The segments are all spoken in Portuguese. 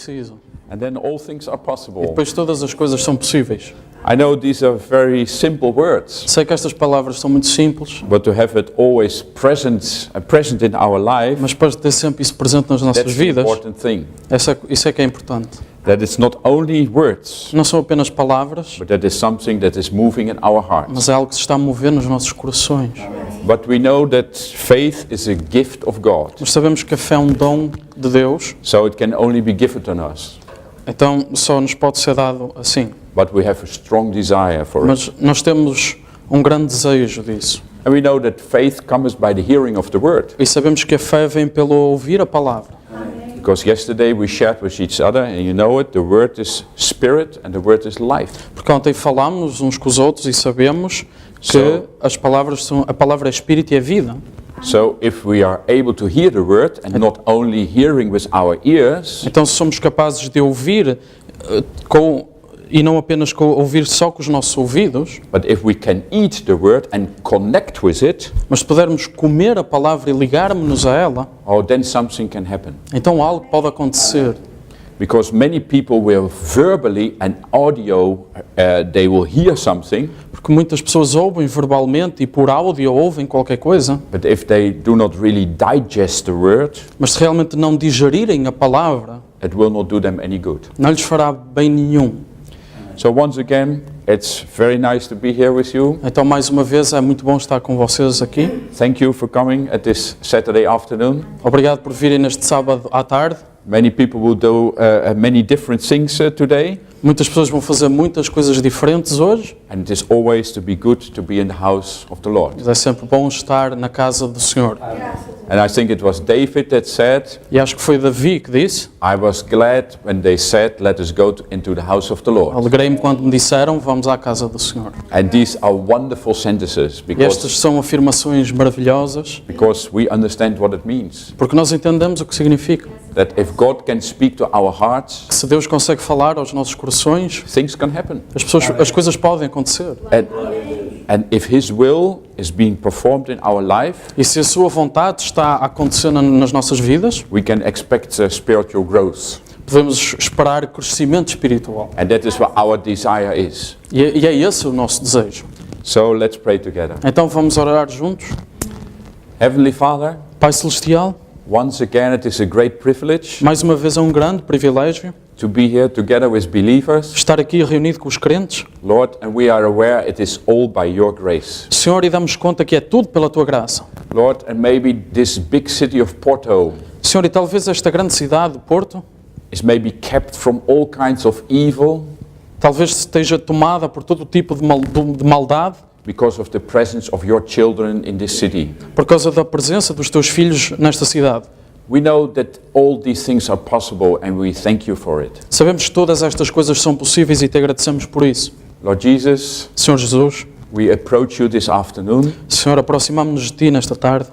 preciso. And then all things are E possible. depois todas as coisas são possíveis. I know these are very simple words, Sei que estas palavras são muito simples, but to have it always present in our life, mas para ter sempre isso presente nas nossas that's the vidas, important thing. isso é que é importante. That it's not only words, Não são apenas palavras, but that is something that is moving in our hearts. mas é algo que se está a mover nos nossos corações. But we know that faith is a gift of God, Mas sabemos que a fé é um dom de Deus, so it can only be given to us. então só nos pode ser dado assim. But we have a strong desire for it. Mas nós temos um grande desejo disso. And we know that faith comes by the hearing of the word. E sabemos que a fé vem pelo ouvir a palavra. Because yesterday we shared with each other, and you know it, the word is spirit and the word is life. Porque ontem falámos uns com os outros e sabemos que So- a palavra é espírito e é vida. So if we are able to hear the word and not only hearing with our ears, Então se somos capazes de ouvir e não apenas ouvir só com os nossos ouvidos, but if we can eat the word and connect with it, mas se pudermos comer a palavra e ligarmos-nos a ela, oh, then something can happen. então algo pode acontecer. Because many people will verbally and audio, they will hear something, Porque muitas pessoas ouvem verbalmente e por áudio ouvem qualquer coisa, but if they do not really digest the word, mas se realmente não digerirem a palavra, it will not do them any good. não lhes fará bem nenhum. So once again, it's very nice to be here with you. Então, mais uma vez, é muito bom estar com vocês aqui. Thank you for coming at this Saturday afternoon. Obrigado por virem neste sábado à tarde. Many people will do many different things today, Muitas pessoas vão fazer muitas coisas diferentes hoje, and it is always to be good to be in the house of the Lord. mas é sempre bom estar na casa do Senhor. And I think it was David that said, E acho que foi Davi que disse: I was glad when they said, let us go into the house of the Lord. alegrei-me quando me disseram, vamos à casa do Senhor. And these are wonderful sentences E estas são afirmações maravilhosas, because we understand what it means. porque nós entendemos o que significa. That if God can speak to our hearts, Que se Deus consegue falar aos nossos corações, things can happen. as coisas podem acontecer. And if His will is being performed in our life, E se a sua vontade está a acontecer nas nossas vidas, we can expect spiritual growth. podemos esperar crescimento espiritual. And that is what our desire is. E é esse o nosso desejo. So let's pray together. Então vamos orar juntos. Heavenly Father, Pai Celestial, once again it is a great privilege mais uma vez é um grande privilégio to be here together with believers. estar aqui reunido com os crentes. Lord, and we are aware it is all by your grace. Senhor, e damos conta que é tudo pela Tua graça. Lord, and maybe this big city of Porto Senhor, e talvez esta grande cidade, do Porto, is maybe kept from all kinds of evil talvez esteja tomada por todo tipo de maldade, because of the presence of your children in this city. por causa da presença dos Teus filhos nesta cidade. We know that all these things are possible and we thank you for it. Sabemos que todas estas coisas são possíveis e Te agradecemos por isso. Lord Jesus, Senhor Jesus, we approach you this afternoon Senhor, aproximamos-nos de Ti nesta tarde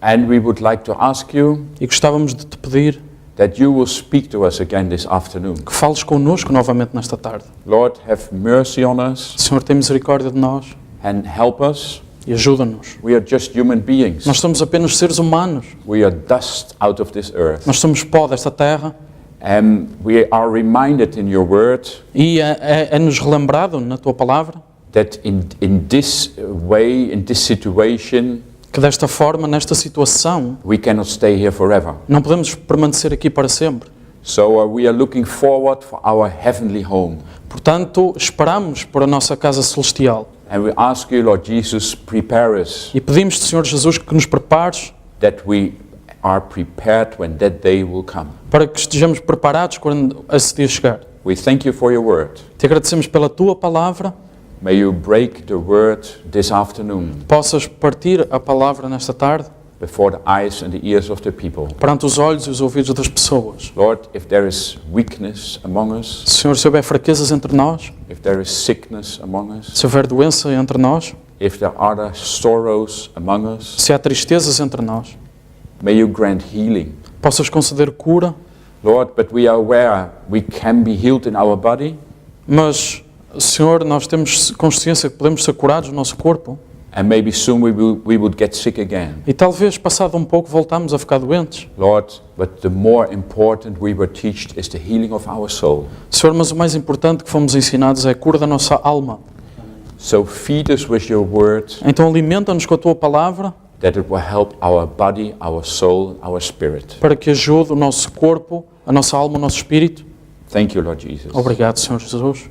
and we would like to ask you e gostávamos de Te pedir that you will speak to us again this afternoon. que fales connosco novamente nesta tarde. Lord, have mercy on us Senhor, tem misericórdia de nós and help us. e ajuda-nos. We are just human beings. Nós somos apenas seres humanos. We are dust out of this earth. Nós somos pó desta terra And we are reminded in your word e é-nos relembrado na Tua palavra that in this way, in this situation, que desta forma, nesta situação, we cannot stay here forever. não podemos permanecer aqui para sempre. So we are looking forward for our heavenly home. Portanto, esperamos por a nossa casa celestial And we ask you, Lord Jesus, prepare us e pedimos-te, Senhor Jesus, que nos prepares that we are prepared when that day will come. para que estejamos preparados quando esse dia chegar. We thank you for your word. Te agradecemos pela Tua palavra. May you break the word this afternoon Possas partir a palavra nesta tarde before the eyes and the ears of the people. perante os olhos e os ouvidos das pessoas. Lord, if there is weakness among us, Senhor, se houver fraquezas entre nós, if there is sickness among us, se houver doença entre nós, if there are sorrows among us, se há tristezas entre nós, may you grant healing. possas conceder cura, Lord, but we are aware we can be healed in our body, mas, Senhor, nós temos consciência que podemos ser curados no nosso corpo, And maybe soon we would get sick again. E talvez, passado um pouco, voltamos a ficar doentes. Lord, but the more important we were taught is the healing of our soul. Senhor, mas o mais importante que fomos ensinados é a cura da nossa alma. So feed us with your word, Então alimenta-nos com a Tua palavra, that it will help our body, our soul, our spirit. para que ajude o nosso corpo, a nossa alma, o nosso espírito. Thank you, Lord Jesus. Obrigado, Senhor Jesus.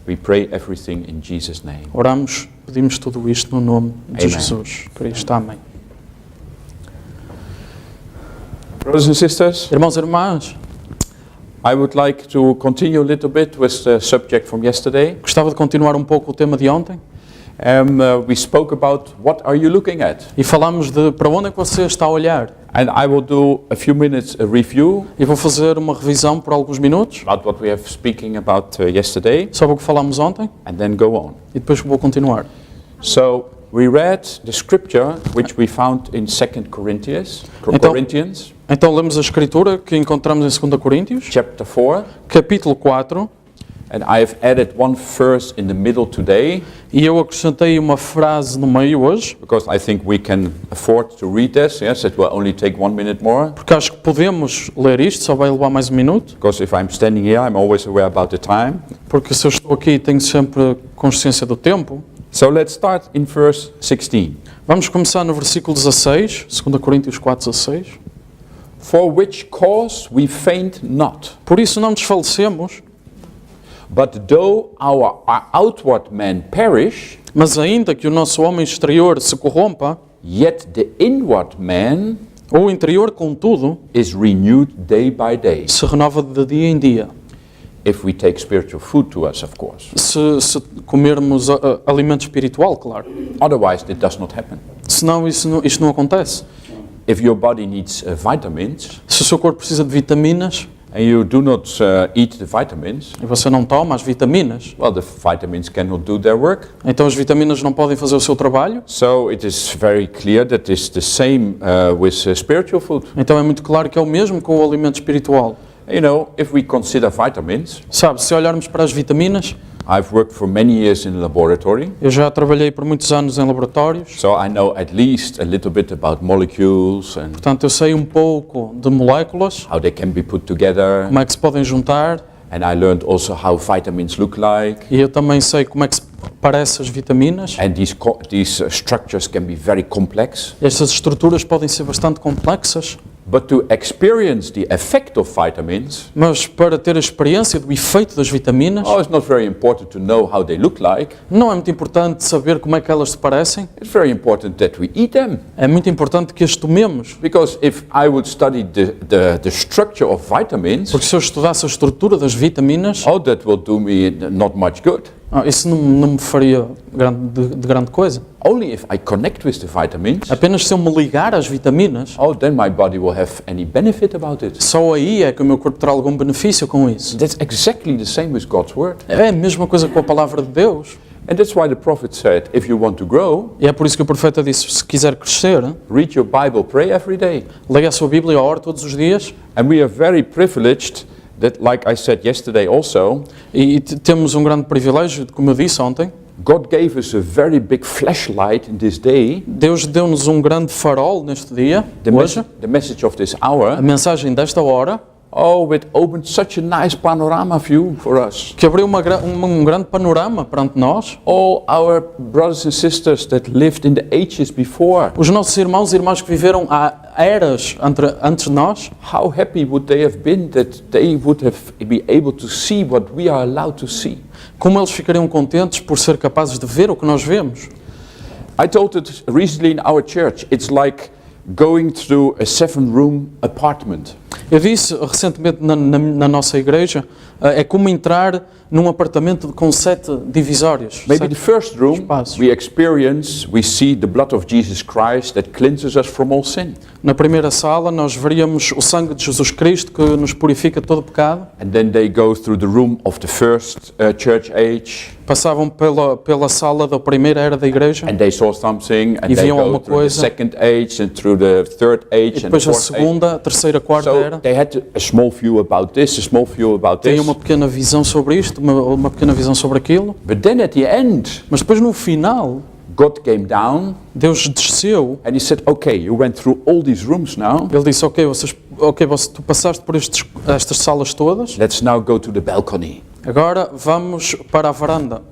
We pray everything in Jesus' name. Oramos, pedimos tudo isto no nome de Amen. Jesus Cristo. Amém. Brothers and sisters, Irmãos e irmãs, I would like to continue a little bit with the subject from yesterday. gostava de continuar um pouco o tema de ontem We spoke about what are you looking at? e falámos de para onde é que você está a olhar. And I will do a few minutes a review E vou fazer uma revisão por alguns minutos about what we have speaking about yesterday, sobre o que falámos ontem and then go on. e depois vou continuar. So we read the scripture which we found in 2 Corinthians, Então- Corinthians Então lemos a escritura que encontramos em 2 Coríntios, chapter 4, capítulo 4, and I have added one verse in the middle today e eu acrescentei uma frase no meio hoje, because I think we can afford to read this. Yes, it will only take 1 minute more. porque acho que podemos ler isto, só vai levar mais um minuto, Because if I'm standing here, I'm always aware about the time. porque se eu estou aqui tenho sempre consciência do tempo. So let's start in verse 16. Vamos começar no versículo 16, 2 Coríntios 4, 16. For which cause we faint not, Por isso não desfalecemos, but though our outward man perish, mas ainda que o nosso homem exterior se corrompa, yet the inward man o interior, contudo, is renewed day by day. se renova de dia em dia. If we take spiritual food to us, of course. Se comermos alimento espiritual, claro. Otherwise, it does not happen. Senão isto não acontece. If your body needs vitamins, Se o seu corpo precisa de vitaminas and you do not eat the vitamins, e você não toma as vitaminas, well, the vitamins cannot do their work. então as vitaminas não podem fazer o seu trabalho. So it is very clear that it's the same with spiritual food. Então é muito claro que é o mesmo com o alimento espiritual. You know, if we consider vitamins, Sabe, se olharmos para as vitaminas, I've worked for many years in a laboratory, eu já trabalhei por muitos anos em laboratórios, so I know at least a little bit about molecules and portanto eu sei um pouco de moléculas, how they can be put together. como é que se podem juntar, And I learned also how vitamins look like. e eu também sei como é que se parecem as vitaminas. And these structures can be very complex. Estas estruturas podem ser bastante complexas, But to experience the effect of vitamins, mas para ter a experiência do efeito das vitaminas, it's not very important to know how they look like. não é muito importante saber como é que elas se parecem, It's very important that we eat them. é muito importante que as tomemos. Because if I would study the structure of vitamins, Porque se eu estudasse a estrutura das vitaminas, that will do me not much good. isso não me faria de grande coisa. Only if I connect with the vitamins, Apenas se eu me ligar às vitaminas, then my body will have any benefit about it. só aí é que o meu corpo terá algum benefício com isso. That's exactly the same with God's word. É a mesma coisa com a palavra de Deus. And that's why the prophet said, if you want to grow, E é por isso que o profeta disse, se quiser crescer, read your Bible, pray every day. leia a sua Bíblia e ore todos os dias. And we are very privileged that, like I said yesterday also, E temos um grande privilégio, como eu disse ontem, God gave us a very big flashlight in this day, Deus deu-nos um grande farol neste dia, hoje, the message of this a hour. mensagem desta hora, It opened such a nice panorama view for us. que abriu um grande panorama perante nós. All our brothers and sisters that lived in the ages before, Os nossos irmãos e irmãs que viveram há eras antes de nós, how happy would they have been that they would have be able to see what we are allowed to see. como eles ficariam contentes por ser capazes de ver o que nós vemos. I told it recently in our church, it's like going through a 7-room apartment. Eu disse recentemente na nossa igreja, é como entrar num apartamento com 7 divisórios. Maybe the first room espaços. we see the blood of Jesus Christ that cleanses us from all sin. Na primeira sala nós veríamos o sangue de Jesus Cristo que nos purifica de todo o pecado. And then they go through the room of the first church age. Passavam pela sala da primeira era da igreja And they saw something, and E they viam go alguma through the coisa. second age and through the third e age and the depois a fourth age. segunda, a terceira, a quarta So era. they had a small view about this, a small view about Tem this. uma pequena visão sobre isto, uma pequena visão sobre aquilo. But then at the end, Mas depois no final, God came down Deus desceu. and he said, okay, you went through all these rooms now. Ele disse, tu passaste por estas salas todas. Let's now go to the balcony. Agora vamos para a varanda.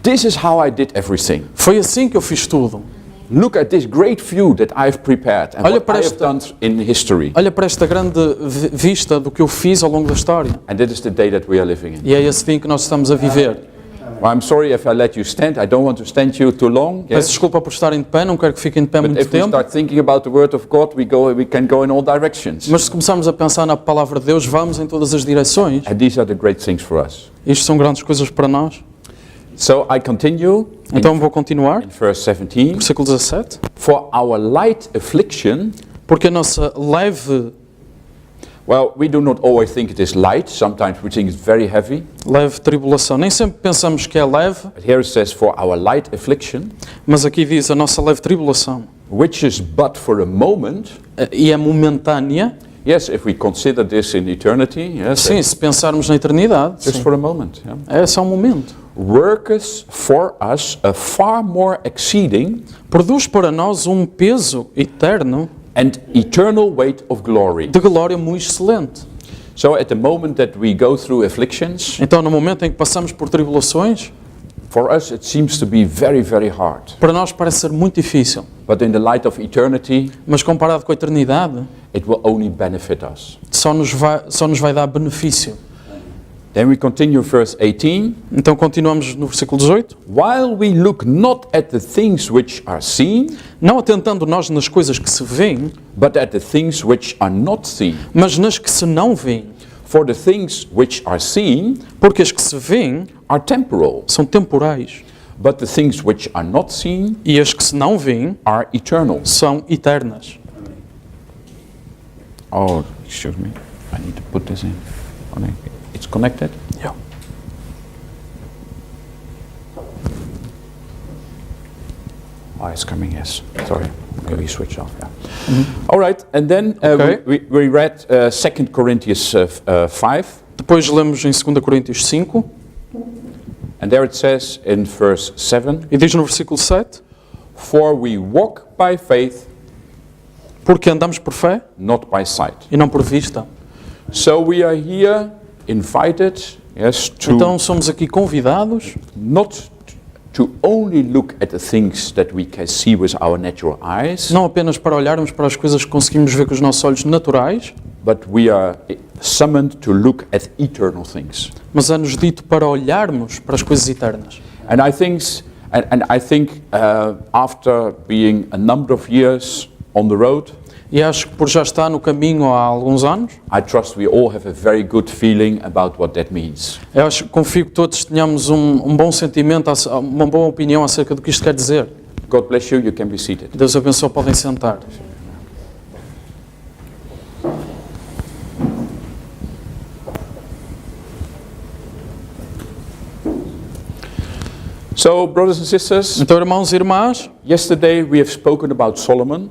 This is how I did everything. Foi assim que eu fiz tudo. Look at this great view that I've prepared and Olha what para I have esta- done in history. Olha para esta grande vista do que eu fiz ao longo da história. And that is the day that we are living in. E é esse dia em que nós estamos a viver. Well, I'm sorry if I let you stand. I don't want to stand you too long. Peço Yes? desculpa por estarem de pé, não quero que fiquem de pé But muito if we tempo. start thinking about the word of God, we can go in all directions. Mas se começarmos a pensar na palavra de Deus, vamos em todas as direções. And these are the great things for us. Isto são grandes coisas para nós. So I continue Então vou continuar. in verse 17. Versículo 17. For our light affliction, Porque a nossa leve well, we do not always think it is light. Sometimes we think it's very heavy. tribulação, nem sempre pensamos que é leve, But here it says, for our light affliction, mas aqui diz a nossa leve tribulação. which is but for a moment. E é momentânea. Yes, if we consider this in eternity, yes, Sim, se pensarmos na eternidade, just sim. for a moment. Yeah. É só um momento. Worketh for us a far more exceeding Produz para nós um peso eterno and eternal weight of glory. de glória muito excelente. So at the moment that we go through afflictions, Então, no momento em que passamos por tribulações, for us it seems to be very, very hard. para nós parece ser muito difícil, But in the light of eternity, mas comparado com a eternidade, it will only benefit us. só nos vai dar benefício. Then we continue verse 18. Então continuamos no versículo 18. While we look not at the things which are seen, Não atentando nós nas coisas que se veem, but at the things which are not seen. mas nas que se não veem. For the things which are seen Porque as que se veem are temporal, são temporais, but the things which are not seen e as que se não veem are eternal. são eternas. Oh, excuse me. I need to put this in. Okay. It's connected? Yeah. Oh, it's coming, yes. Sorry. Maybe switch off, yeah. All right, and then Okay. we read 2 Corinthians 5, Depois lemos em 2 Coríntios 5, and there it says in verse 7, e diz no versículo 7, for we walk by faith, porque andamos por fé not by sight. e não por vista. So we are here invited, yes, to Então somos aqui convidados not to only look at the things that we can see with our natural eyes, não apenas para olharmos para as coisas que conseguimos ver com os nossos olhos naturais, but we are summoned to look at eternal things. mas é-nos dito para olharmos para as coisas eternas. And I think after being a number of years on the road, E acho que por já estar no caminho há alguns anos, I trust we all have a very good feeling about what that means. confio que todos tenhamos um bom sentimento, uma boa opinião acerca do que isto quer dizer. God bless you. You can be seated. Deus abençoe, podem sentar. So, brothers and sisters, Então, irmãos e irmãs, yesterday we have spoken about Solomon,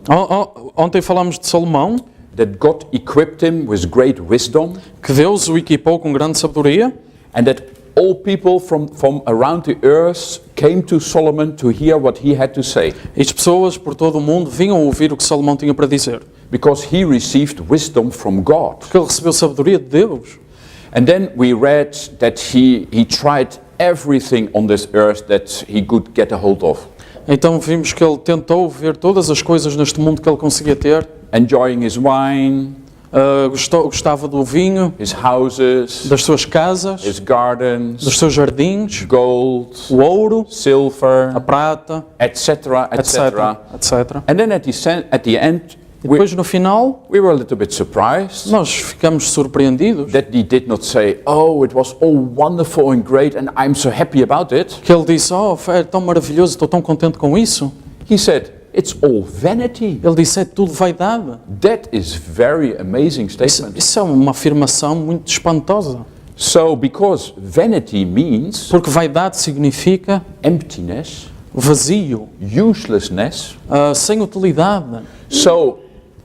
ontem falámos de Salomão, that God equipped him with great wisdom, que Deus o equipou com grande sabedoria, and that all people from around the earth came to Solomon to hear what he had to say, e as pessoas por todo o mundo vinham ouvir o que Salomão tinha para dizer, because he received wisdom from God. porque ele recebeu sabedoria de Deus. And then we read that he tried everything on this earth that he could get a hold of, Então vimos que ele tentou ver todas as coisas neste mundo que ele conseguia ter, enjoying his wine, gostava do vinho, his houses, das suas casas, his gardens, dos seus jardins, gold, o ouro, a silver, prata, etc., etc. etc. And then at the end, E depois no final, we were a little bit surprised nós ficamos surpreendidos that he did not say, oh, it was all wonderful and great and I'm so happy about it. que ele disse, é tão maravilhoso, estou tão contente com isso. He said, it's all vanity. Ele disse, é tudo vaidade. That is very amazing statement. Isso é uma afirmação muito espantosa. So, because vanity means Porque vaidade significa emptiness, vazio, uselessness. sem utilidade. So,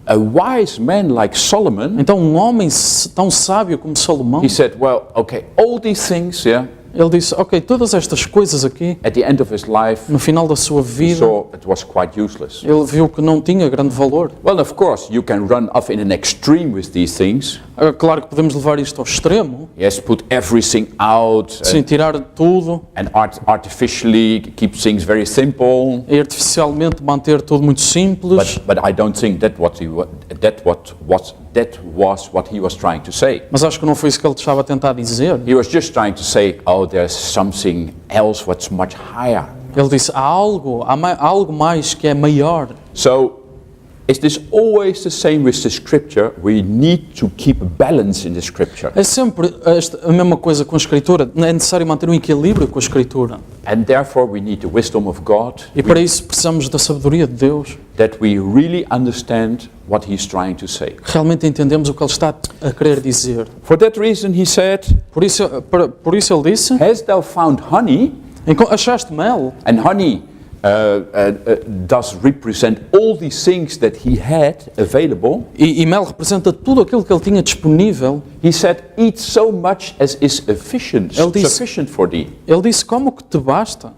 a wise man like Solomon, Então um homem tão sábio como Salomão, he said, well, okay, all these things, yeah, Ele disse, ok, todas estas coisas aqui, at the end of his life, no final da sua he vida, saw it was quite useless. ele viu que não tinha grande valor. Well, of course, you can run off in an extreme with these things. Claro que podemos levar isto ao extremo, Yes, put everything out sim, tirar tudo and artificially keep things very simple. e artificialmente manter tudo muito simples. But I don't think that was what he was trying to say. Mas acho que não foi isso que ele estava a tentar dizer. He was just trying to say, oh, there's something else what's much higher. Ele disse, há algo mais que é maior. So, is this always the same with the scripture? We need to keep balance in the scripture. É sempre a mesma coisa com a Escritura. É necessário manter um equilíbrio com a Escritura. And therefore we need the wisdom of God, E para isso precisamos da sabedoria de Deus. that we really understand what he's trying to say. Realmente entendemos o que Ele está a querer dizer. For that reason he said, Por isso Ele disse, hast thou found honey? achaste mel? And honey does represent all these things that he had available. E mel representa tudo aquilo que Ele tinha disponível. He said, eat so much as is sufficient for thee, Ele disse, como que te basta?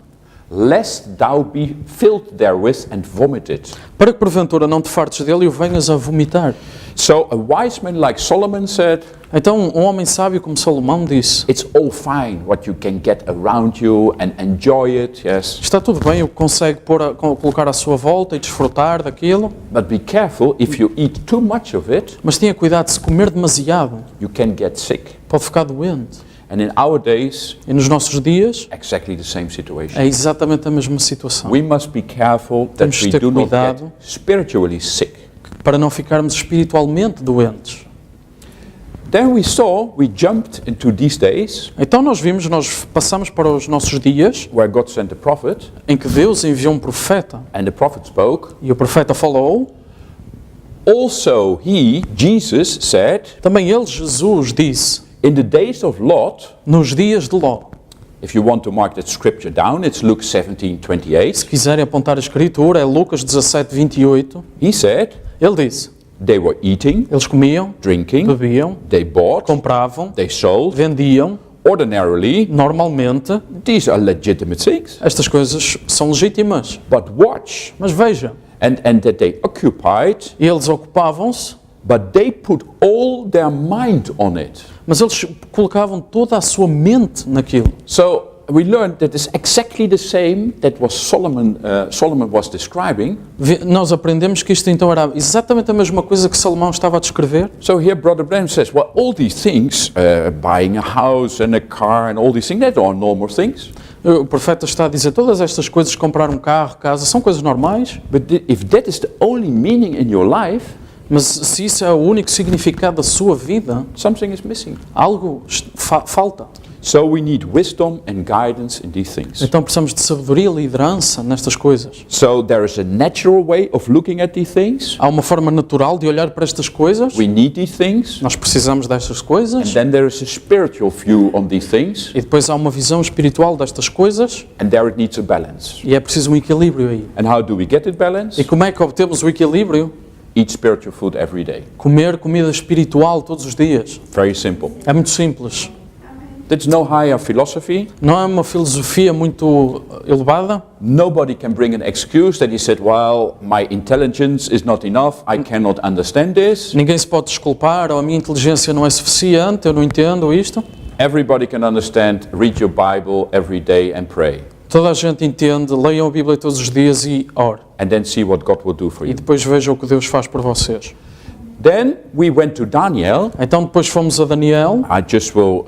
lest thou be filled therewith and vomited. Para que porventura não te fartes dele e o venhas a vomitar. So a wise man like Solomon said, Então um homem sábio como Salomão disse, it's all fine what you can get around you and enjoy it, yes. está tudo bem, o que consegue colocar à sua volta e desfrutar daquilo, But be careful, if you eat too much of it, mas tenha cuidado, se comer demasiado, you can get sick. pode ficar doente. And in our days, E nos nossos dias exactly the same situation. é exatamente a mesma situação. We must be careful that Temos we de ter do not get cuidado. spiritually sick. Para não ficarmos espiritualmente doentes. Then we jumped into these days Então nós passamos para os nossos dias where God sent a prophet em que Deus enviou um profeta and the prophet spoke. e o profeta falou. Also Jesus said, Também ele, Jesus, disse, in the days of Lot, nos dias de Ló. if you want to mark that scripture down, it's Luke 17:28. Se quiserem apontar a escritura, é Lucas 17:28. He said, Ele disse, they were eating, eles comiam, drinking, bebiam, they bought, compravam, they sold. vendiam. Ordinarily, Normalmente, these are legitimate things. estas coisas são legítimas. But watch, Mas veja, and that they occupied, eles ocupavam-se, but they put all their mind on it. mas eles colocavam toda a sua mente naquilo. So we learned that it's exactly the same that was Solomon was describing. Nós aprendemos que isto então era exatamente a mesma coisa que Salomão estava a descrever. So here Brother Branham says, well, all these things, buying a house and a car and all these things, that are normal things. O profeta está a dizer todas estas coisas, comprar um carro, casa, são coisas normais. But if that is the only meaning in your life, Mas se isso é o único significado da sua vida, something is missing. algo falta. So we need wisdom and guidance in these things. Então precisamos de sabedoria e liderança nestas coisas. So there is a natural way of looking at these things. Há uma forma natural de olhar para estas coisas. We need these things. Nós precisamos destas And coisas. then there is a spiritual view on these things. E depois há uma visão espiritual destas coisas. And there it needs a balance. E é preciso um equilíbrio aí. And how do we get it balanced? E como é que obtemos o equilíbrio? Eat spiritual food every day. Comer comida espiritual todos os dias. Very simple. É muito simples. That's no higher philosophy. Não é uma filosofia muito elevada. Nobody can bring an excuse that he said, well, my intelligence is not enough, I cannot understand this. Ninguém se pode desculpar, ou a minha inteligência não é suficiente, eu não entendo isto. Everybody can understand, read your Bible every day and pray. Toda a gente entende, leiam a Bíblia todos os dias e ore. And then see what God will do for E you. depois vejam o que Deus faz por vocês. Then we went to Daniel. Então depois fomos a Daniel. I just will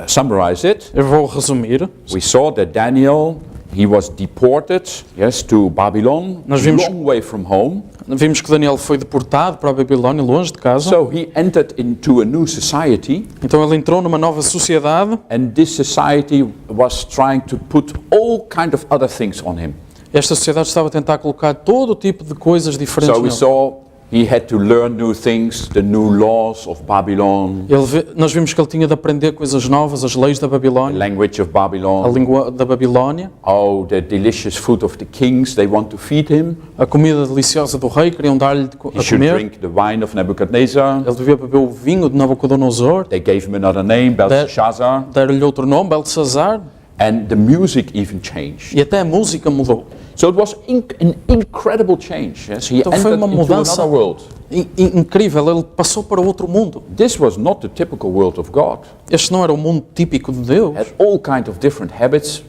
summarize it. Eu vou resumir. We saw that Daniel, he was deported, yes, to Babylon, Nós vimos- long way from home. Vimos que Daniel foi deportado para a Babilónia, longe de casa. So he entered into a new society, Então ele entrou numa nova sociedade. and this society was trying to put all kind of other things on him. Esta sociedade estava a tentar colocar todo o tipo de coisas diferentes So we nele. saw He had to learn new things, the new laws of Babylon, Nós vimos que ele tinha de aprender coisas novas, as leis da the Babilónia, language of a Babylon. língua da Babilónia, Oh, the delicious food of the kings, they want to feed him. a comida deliciosa do rei, queriam dar-lhe He a should comer. drink the wine of Nebuchadnezzar. Ele devia beber o vinho de Nabucodonosor, They gave him another name, Belshazzar. deram-lhe outro nome, Beltesazar, And the music even changed. e até a música mudou. So it was an incredible change. Yes, he Então foi entered uma into mudança another world. incrível, ele passou para outro mundo. This was not the typical world of God. Este não era o mundo típico de Deus. Had all kinds of different habits,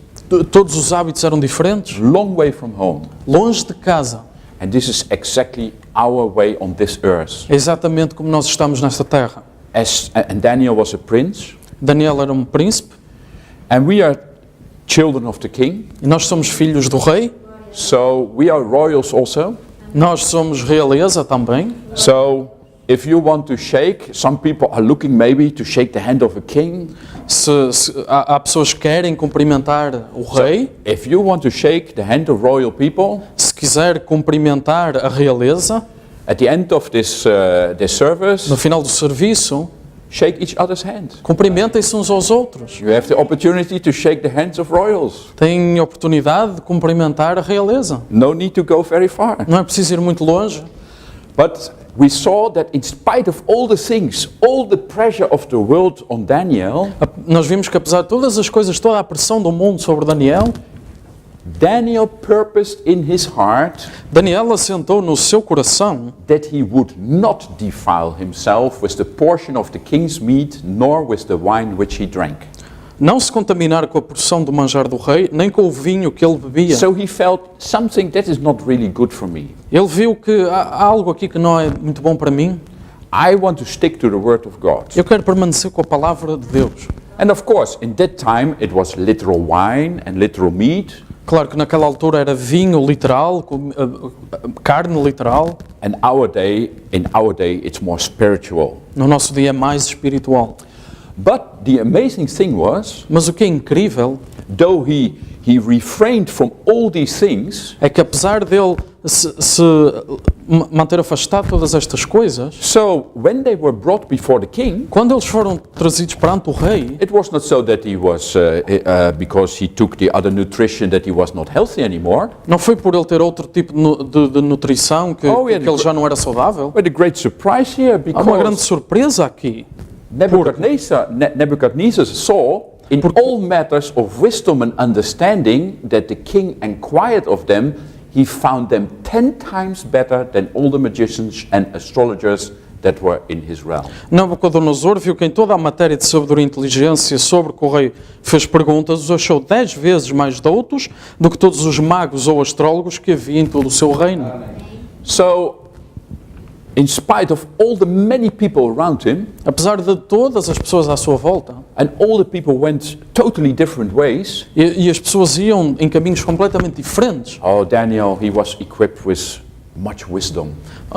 Todos os hábitos eram diferentes, long way from home. longe de casa. And this is exactly our way on this earth. É exatamente como nós estamos nesta terra. And Daniel was a prince, Daniel era um príncipe and we are children of the king. e nós somos filhos do rei. So we are royals also. Nós somos realeza também. So if you want to shake, some people are looking maybe to shake the hand of a king. Há pessoas que querem cumprimentar o rei. If you want to shake the hand of royal people, Se quiser cumprimentar a realeza, at the end of this service, no final do serviço, shake each other's hand. cumprimentem-se uns aos outros. You have the opportunity to shake the hands of royals. Têm oportunidade de cumprimentar a realeza. No need to go very far. Não é preciso ir muito longe. But we saw that in spite of all the things, all the pressure of the world on Daniel, Nós vimos que apesar de todas as coisas, toda a pressão do mundo sobre Daniel, Daniel purposed in his heart Daniel assentou no seu coração that he would not defile himself with the portion of the king's meat, nor with the wine which he drank. não se contaminar com a porção do manjar do rei, nem com o vinho que ele bebia. So he felt something that is not really good for me. Ele viu que há algo aqui que não é muito bom para mim. I want to stick to the word of God. Eu quero permanecer com a palavra de Deus. And of course, in that time it was literal wine and literal meat. Claro que naquela altura era vinho literal, carne literal. And in our day, it's more spiritual. No nosso dia é mais espiritual. But the amazing thing was, Mas o que é incrível though he refrained from all these things, é que apesar dele se manter afastado de todas estas coisas, so when they were brought before the king, quando eles foram trazidos perante o rei, it was not so that he was, because he took the other nutrition, that he was not healthy anymore. não foi por ele ter outro tipo de nutrição que ele já não era saudável. But a great surprise here, Há uma grande because surpresa aqui. Nebuchadnezzar saw in all matters of wisdom and understanding that the king inquired of them, he found them 10 times better than all the magicians and astrologers that were in his realm. Nabucodonosor viu que em toda a matéria de sabedoria e inteligência sobre que o rei fez perguntas, os achou 10 vezes mais doutos do que todos os magos ou astrólogos que havia em todo o seu reino. So, in spite of all the many people around him, Apesar de todas as pessoas à sua volta, and all the people went totally different ways, e as pessoas iam em caminhos completamente diferentes, oh, Daniel, he was equipped with much wisdom.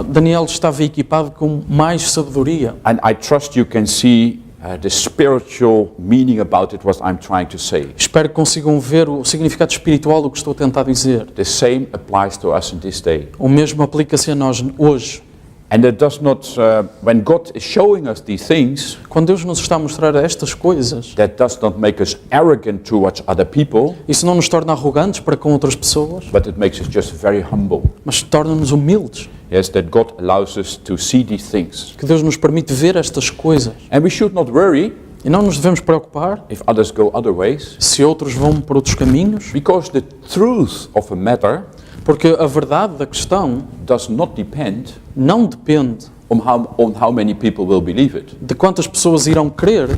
Daniel estava equipado com mais sabedoria. And I trust you can see the spiritual meaning about it, what I'm trying to say. Espero que consigam ver o significado espiritual do que estou a tentar dizer. The same applies to us in this day. O mesmo aplica-se a nós hoje. And it does not, when God is showing us these things, Quando Deus nos está a mostrar estas coisas, that does not make us arrogant towards other people, isso não nos torna arrogantes para com outras pessoas, but it makes us just very humble. mas torna-nos humildes. Yes, that God allows us to see these things. Que Deus nos permite ver estas coisas. And we should not worry E não nos devemos preocupar if others go other ways, se outros vão por outros caminhos, because the truth of a matter porque a verdade da questão does not depend não depende on how many people will believe it. de quantas pessoas irão crer.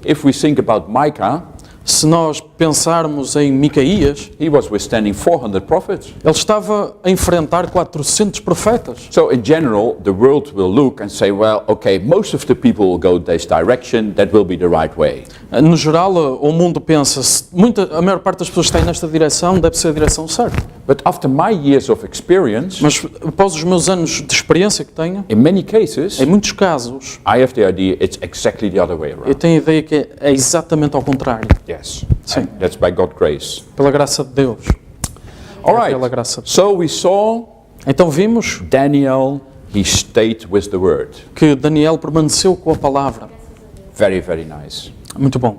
If we think about Micah, Se nós pensarmos em Micaías, he was withstanding 400 prophets. ele estava a enfrentar 400 profetas. So in general, the world will look and say, well, okay, most of the people will go this direction, that will be the right way. No geral, o mundo pensa, a maior parte das pessoas está nesta direção, deve ser a direção certa. But after my years of experience, Mas após os meus anos de experiência que tenho, in many cases, em muitos casos, I have the idea it's exactly the other way eu around. tenho a ideia que é exatamente ao contrário. Yes, Sim. and that's by God's grace. Pela graça de Deus. All Pela right, graça. so we saw Então vimos Daniel he stayed with the word. que Daniel permaneceu com a palavra. Very, very nice. Muito bom.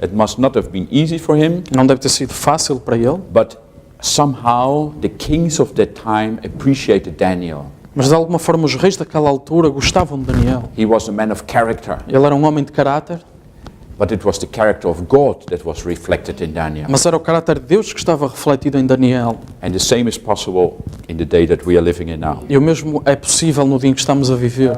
It must not have been easy for him, Não deve ter sido fácil para ele, but somehow the kings of that time appreciated Daniel. mas de alguma forma os reis daquela altura gostavam de Daniel. He was a man of character, Ele era um homem de caráter, but it was the character of God that was reflected in Daniel. mas era o caráter de Deus que estava refletido em Daniel. And the same is possible in the day that we are living in now. E o mesmo é possível no dia em que estamos a viver.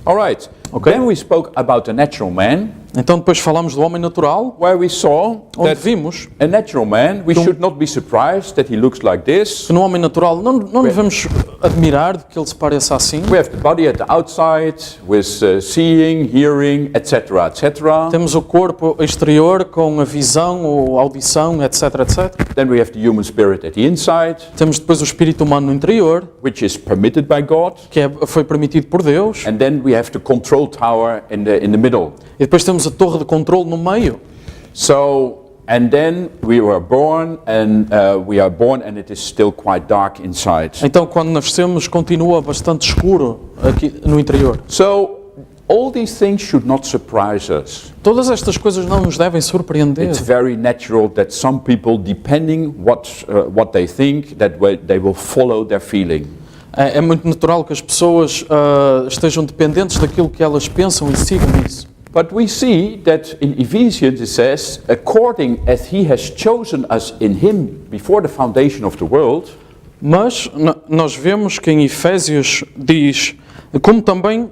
All right. Okay. Then we spoke about the natural man, Então depois falamos do homem natural, where we saw onde that vimos a natural man, we should not be surprised that he looks like this. que no homem natural não devemos admirar de que ele se pareça assim. We have the body at the outside with seeing, hearing, etc., etc. Temos o corpo exterior com a visão ou audição, etc, etc. Then we have the human spirit at the inside, Temos depois o espírito humano no interior, which is permitted by God. que foi permitido por Deus. And then we have the control tower in the middle. E depois temos a torre de controle no meio. So, and then we are born and it is still quite dark inside. Então quando nascemos continua bastante escuro aqui no interior. So, all these things should not surprise us. Todas estas coisas não nos devem surpreender. It's very natural that some people, depending what they think, they will follow their feeling. É muito natural que as pessoas estejam dependentes daquilo que elas pensam e sigam isso. But we see that in Ephesians it says, according as he has chosen us in him before the foundation of the world. Mas nós vemos que em Efésios diz, como também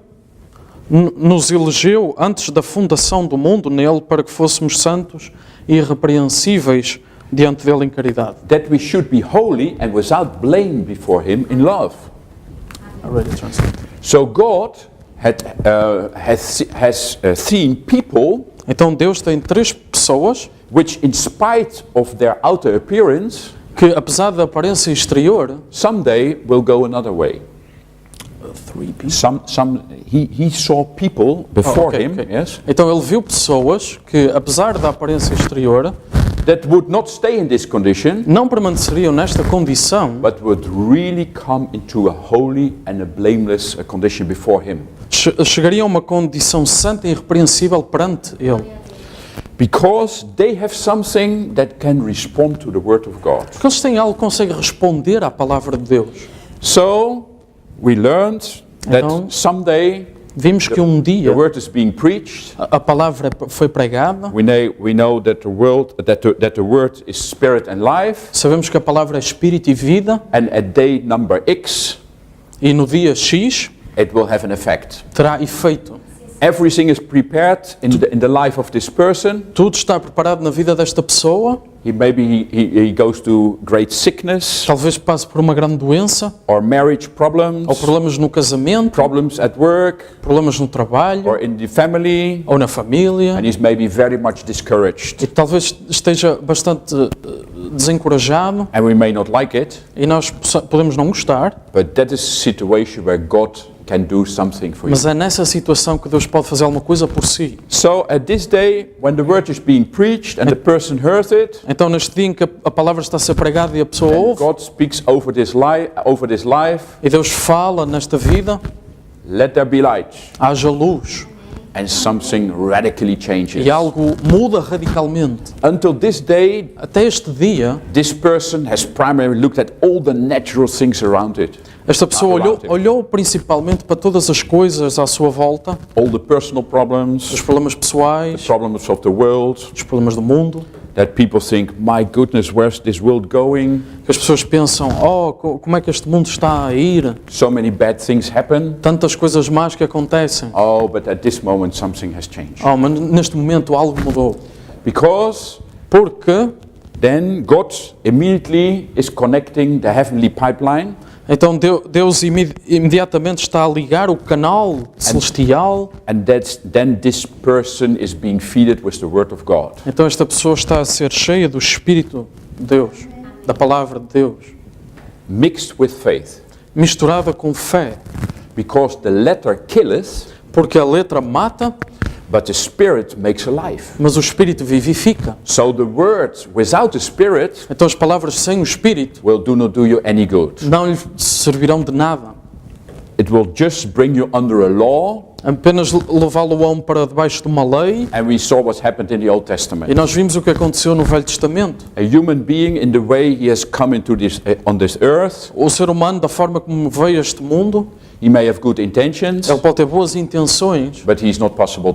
nos elegeu antes da fundação do mundo nele para que fôssemos santos e irrepreensíveis diante dele em caridade. That we should be holy and without blame before him in love. So God has seen people Então Deus tem três pessoas which, in spite of their outer appearance, que, apesar da aparência exterior, someday will go another way. He saw people before him, yes, Então ele viu pessoas que, apesar da aparência exterior, that would not stay in this condition, não permaneceriam nesta condição, but would really come into a holy and a blameless condition before him. chegariam a uma condição santa e irrepreensível perante ele. Because they have something that can respond to the word of God. Porque eles têm algo que consegue responder à palavra de Deus. So, we learned that Então, someday vimos que um dia the word is being preached. a palavra foi pregada. We know that the word is spirit and life. Sabemos que a palavra é espírito e vida. And at day number X, E no dia X it will have an effect. terá efeito. Everything is prepared in the life of this person. Tudo está preparado na vida desta pessoa. Maybe he goes to great sickness, Talvez passe por uma grande doença, or marriage problems, ou problemas no casamento, problems at work, problemas no trabalho, or in the family, ou na família. and he's maybe very much discouraged. E talvez esteja bastante desencorajado. And we may not like it, E nós podemos não gostar. but that is a situation where God can do something for you. Mas é nessa situação que Deus pode fazer alguma coisa por si. So at this day, when the word is being preached and the person hears it, Então neste dia em que a palavra está a ser pregada e a pessoa and ouve, God speaks over this life, e Deus fala nesta vida, let there be light, haja luz. and something radically changes. E algo muda radicalmente. Until this day, Até este dia, this person has primarily looked at all the natural things around it. esta pessoa olhou principalmente para todas as coisas à sua volta, All the personal problems, os problemas pessoais, problems of the world, os problemas do mundo, that people think, my goodness, where's this world going? que as pessoas pensam, como é que este mundo está a ir? So many bad things happen. Tantas coisas más que acontecem. Oh, but at this moment something has changed. Mas neste momento algo mudou. Because Porque, then God immediately is connecting the heavenly pipeline, então Deus imediatamente está a ligar o canal celestial. and then this person is being fed with the word of God. Então esta pessoa está a ser cheia do Espírito de Deus, da Palavra de Deus, Mixed with faith. misturada com fé. Because the letter killeth, Porque a letra mata, but the spirit makes alive. mas o Espírito vivifica. So the words without the spirit Então as palavras sem o Espírito will not do you any good. não lhe servirão de nada. it will just bring you under a law. apenas levá-lo ao homem para debaixo de uma lei. And we saw what happened in the Old E Testament. nós vimos o que aconteceu no Velho Testamento. A human being in the way he has come into this on this earth, O ser humano, da forma como veio a este mundo, he may have good intentions, ele pode ter boas intenções, but it's not possible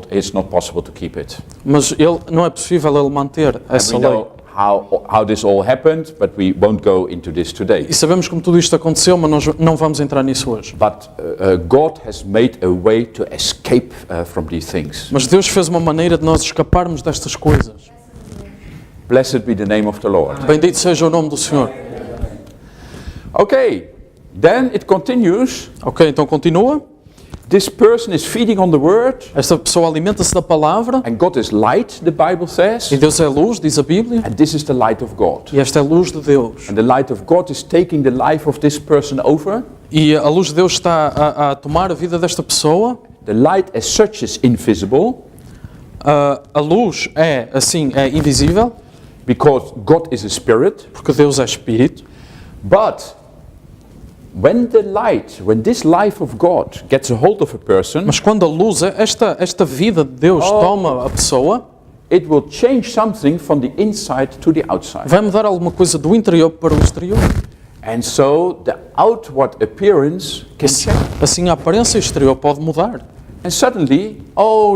to keep it. mas não é possível ele manter essa We lei. know how this all happened, but we won't go into this today. E sabemos como tudo isto aconteceu, mas nós não vamos entrar nisso hoje. But God has made a way to escape from these things. Mas Deus fez uma maneira de nós escaparmos destas coisas. Blessed be the name of the Lord. Bendito seja o nome do Senhor. Okay, then it continues. Ok, então continua. This person is feeding on the word, Esta pessoa alimenta-se da palavra. and God is light, the Bible says, E Deus é luz, diz a Bíblia. and this is the light of God. E esta é a luz de Deus. And the light of God is taking the life of this person over. E a luz de Deus está a tomar a vida desta pessoa. The light as such is invisible A luz é, assim, é invisível, because God is a spirit. porque Deus é Espírito. But when this life of God gets a hold of a person, Mas quando a luz, esta vida de Deus toma a pessoa, it will change something from the inside to the outside. vai mudar alguma coisa do interior para o exterior. And so the outward appearance can change. Assim a aparência exterior pode mudar. And suddenly,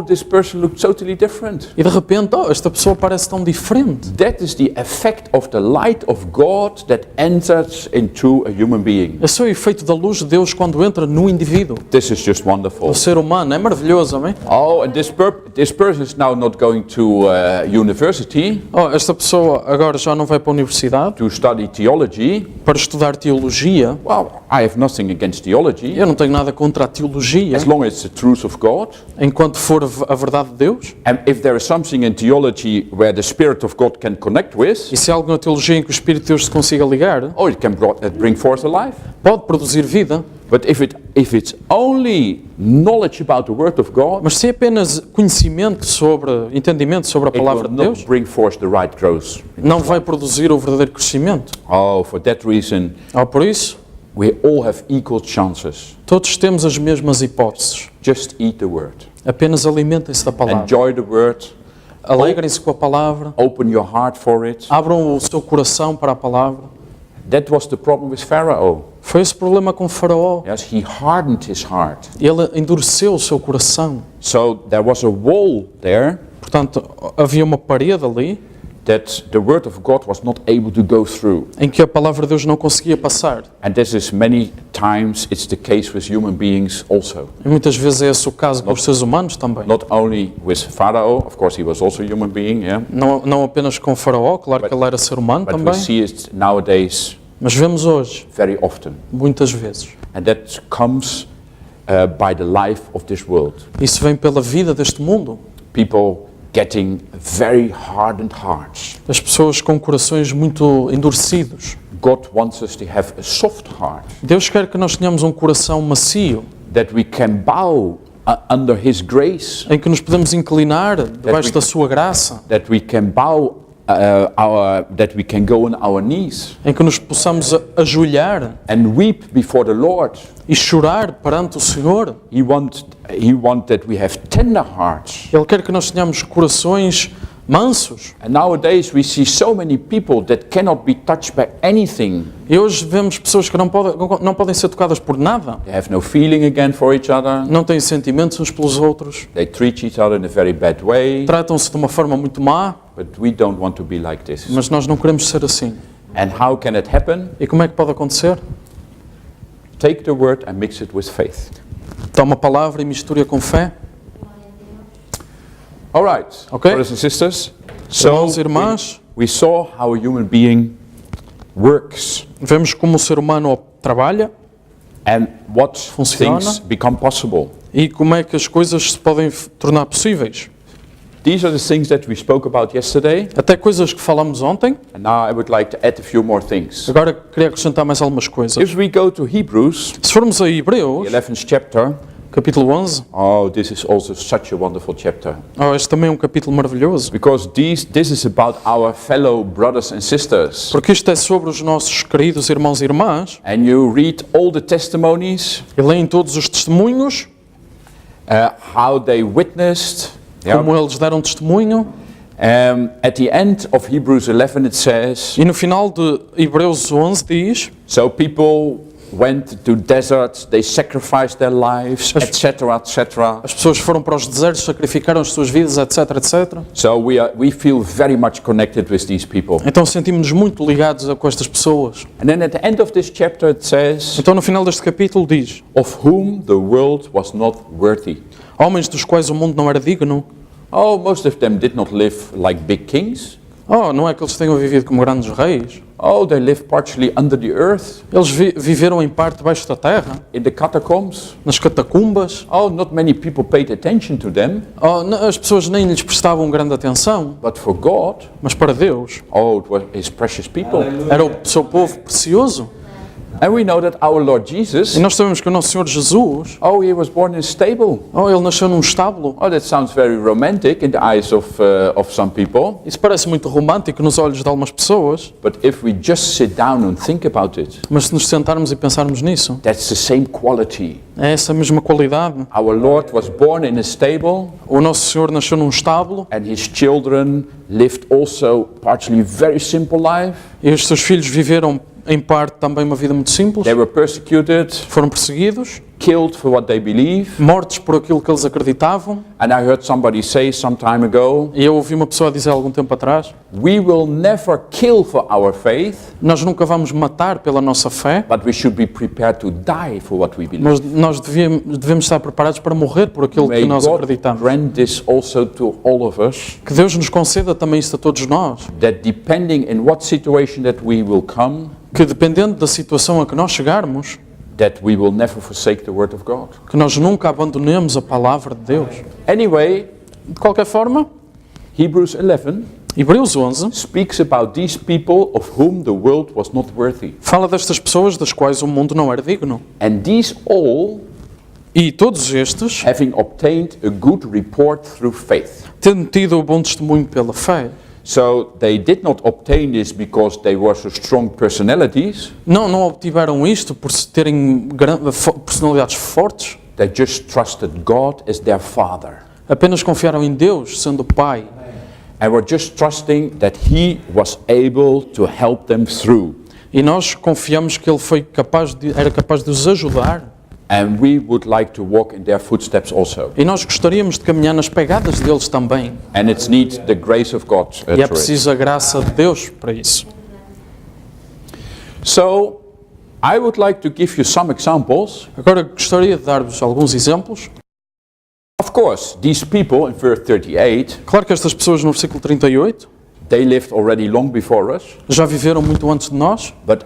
this person looks totally different. E de repente, esta pessoa parece tão diferente. That is the effect of the light of God that enters into a human being. Esse é o efeito da luz de Deus quando entra no indivíduo. This is just wonderful. O ser humano é maravilhoso, amém? And this person is now not going to university Esta pessoa agora já não vai para a universidade to study theology. para estudar teologia. Well, I have nothing against theology, Eu não tenho nada contra a teologia, as long as it's the truth of God. enquanto for a verdade de Deus. And if there is something in theology where the Spirit of God can connect with, E se há algo na teologia em que o Espírito de Deus se consiga ligar, it can bring forth a life. pode produzir vida. But if it's only knowledge about the Word of God, Mas se é apenas conhecimento entendimento sobre a it palavra will de not Deus, bring forth the right growth. não vai produzir o verdadeiro crescimento. For that reason, Por isso, we all have equal chances. todos temos as mesmas hipóteses. Just eat the Word. Apenas alimentem-se da palavra. Enjoy the Word. Alegrem-se com a palavra. Open your heart for it. Abram o seu coração para a palavra. That was the problem with Pharaoh. Foi esse o problema com Faraó. Yes, he hardened his heart. Ele endureceu o seu coração. So there was a wall there Portanto, havia uma parede ali that the Word of God was not able to go through. em que a palavra de Deus não conseguia passar. And this is many times it's the case with human beings also. E muitas vezes é esse o caso com os seres humanos também. Not only with Pharaoh, of course he was also a human being, yeah. Não apenas com Faraó, claro que ele era ser humano But we também. see it nowadays Mas vemos hoje, very often. muitas vezes. And that comes by the life of this world. Isso vem pela vida deste mundo. People getting very hardened hearts. As pessoas com corações muito endurecidos. God wants us to have a soft heart, Deus quer que nós tenhamos um coração macio, that we can bow under His grace, em que nos podemos inclinar debaixo da sua graça, that we can bow, that we can go on our knees em que nos possamos ajoelhar and weep before the Lord. e chorar perante o Senhor. He wants that we have tender hearts. Ele quer que nós tenhamos corações mansos. And nowadays we see so many people that cannot be touched by anything. E hoje vemos pessoas que não podem ser tocadas por nada. They have no feeling again for each other. Não têm sentimentos uns pelos outros. They treat each other in a very bad way. Tratam-se de uma forma muito má, But we don't want to be like this. mas nós não queremos ser assim. And how can it happen? E como é que pode acontecer? Take the word and mix it with faith. Toma a palavra e mistura com fé. All right, Okay. brothers and sisters. Irmãos e irmãs, we saw how a human being works vemos como o ser humano trabalha and what Funciona. things become possible. e como é que as coisas se podem tornar possíveis. These are the things that we spoke about yesterday. Até coisas que falamos ontem. And now I would like to add a few more things. Agora queria acrescentar mais algumas coisas. If we go to Hebrews, Se formos a the Hebreus, 11th chapter, capítulo 11. Oh, this is also such a wonderful chapter. Oh, este também é um capítulo maravilhoso. Because this is about our fellow brothers and sisters. Porque isto é sobre os nossos queridos irmãos e irmãs. And you read all the testimonies, E leem todos os testemunhos, how they witnessed. como eles deram testemunho. At the end of Hebrews 11 it says, E no final de Hebreus 11 diz: so people went to deserts, they sacrificed their lives, etc., etc. as pessoas foram para os desertos, sacrificaram as suas vidas, etc, etc. So we feel very much connected with these people. Então sentimos-nos muito ligados com estas pessoas. And then at the end of this chapter it says, Então no final deste capítulo diz: of whom the world was not worthy. homens dos quais o mundo não era digno. Oh, most of them did not live like big kings. Oh, não é que eles tenham vivido como grandes reis. Oh, they lived partially under the earth, Eles viveram em parte debaixo da terra, in the catacombs. nas catacumbas. Oh, not many people paid attention to them, Oh, as pessoas nem lhes prestavam grande atenção, but for God, mas para Deus oh, it was His precious people. era o seu povo precioso. And we know that our Lord Jesus, E nós sabemos que o nosso Senhor Jesus, oh, He was born in a stable. ele nasceu num estábulo. Oh, that sounds very romantic in the eyes of some people. Isso parece muito romântico nos olhos de algumas pessoas, But if we just sit down and think about it, mas se nos sentarmos e pensarmos nisso, that's the same quality. é essa mesma qualidade. Our Lord was born in a stable, O nosso Senhor nasceu num estábulo and His children lived also partially very simple life. e os seus filhos viveram em parte também uma vida muito simples. They were persecuted, Foram perseguidos, killed for what they believe. mortos por aquilo que eles acreditavam. And I heard somebody say some time ago, E eu ouvi uma pessoa dizer há algum tempo atrás: we will never kill for our faith, nós nunca vamos matar pela nossa fé, but we should be prepared to die for what we believe. mas nós devemos estar preparados para morrer por aquilo que May nós God acreditamos. grant this also to all of us, Que Deus nos conceda também isto a todos nós, that depending in what situation that we will come, que dependendo da situação a que nós chegarmos, that we will never forsake the word of God. que nós nunca abandonemos a palavra de Deus. Anyway, De qualquer forma, Hebrews 11 Hebreus 11 speaks about these people of whom the world was not worthy. fala destas pessoas das quais o mundo não era digno. And these all, E todos estes, having obtained a good report through faith. tendo tido o bom testemunho pela fé, So they did not obtain this because they were so strong personalities. não obtiveram isto por terem personalidades fortes, They just trusted God as their Father. apenas confiaram em Deus, sendo Pai. And were just trusting that He was able to help them through. E nós confiamos que Ele era capaz de os ajudar. And we would like to walk in their footsteps also. E nós gostaríamos de caminhar nas pegadas deles também. And it's need the grace of God. E é to it. preciso a graça de Deus para isso. So, I would like to give you some examples. Agora gostaria de dar-vos alguns exemplos. Of course, these people in verse 38, Claro que estas pessoas no versículo 38 they lived already long before us, já viveram muito antes de nós, but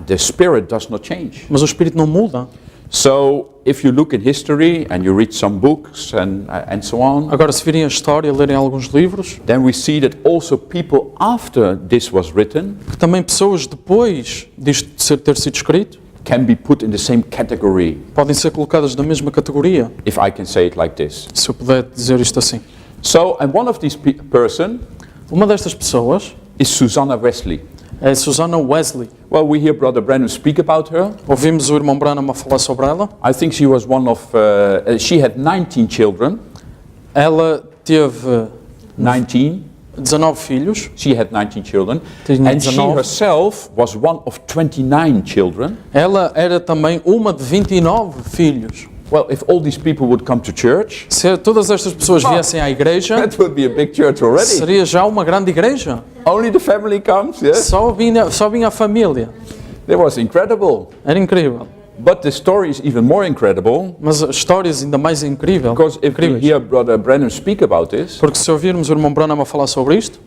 the spirit does not change. mas o Espírito não muda. So, if you look in history and you read some books and so on, Agora, se virem a história, lerem alguns livros, then we see that also people after this was written que também pessoas depois disto ter sido escrito, can be put in the same category, podem ser colocadas na mesma categoria, if I can say it like this. se eu puder dizer isto assim. So, and one of these person Uma destas pessoas is Susanna Wesley. é Susanna Wesley. Well, we hear Brother Branham speak about her. Ouvimos o irmão Branham a falar sobre ela. I think she was one of, she had 19 children. Ela teve 19. 19 filhos. She had 19 children. Tinha And she 19. herself was one of 29 children. Ela era também uma de 29 filhos. Well, if all these people would come to church, Se todas estas pessoas viessem à igreja, that would be a big church already. seria já uma grande igreja. Only the family comes, yes? Só vinha a família. That was incredible. Era incrível. But the story is even more incredible, Mas as histórias ainda mais incríveis. because if we hear Brother Branham speak about this, Porque se ouvirmos o irmão Branham a falar sobre isto,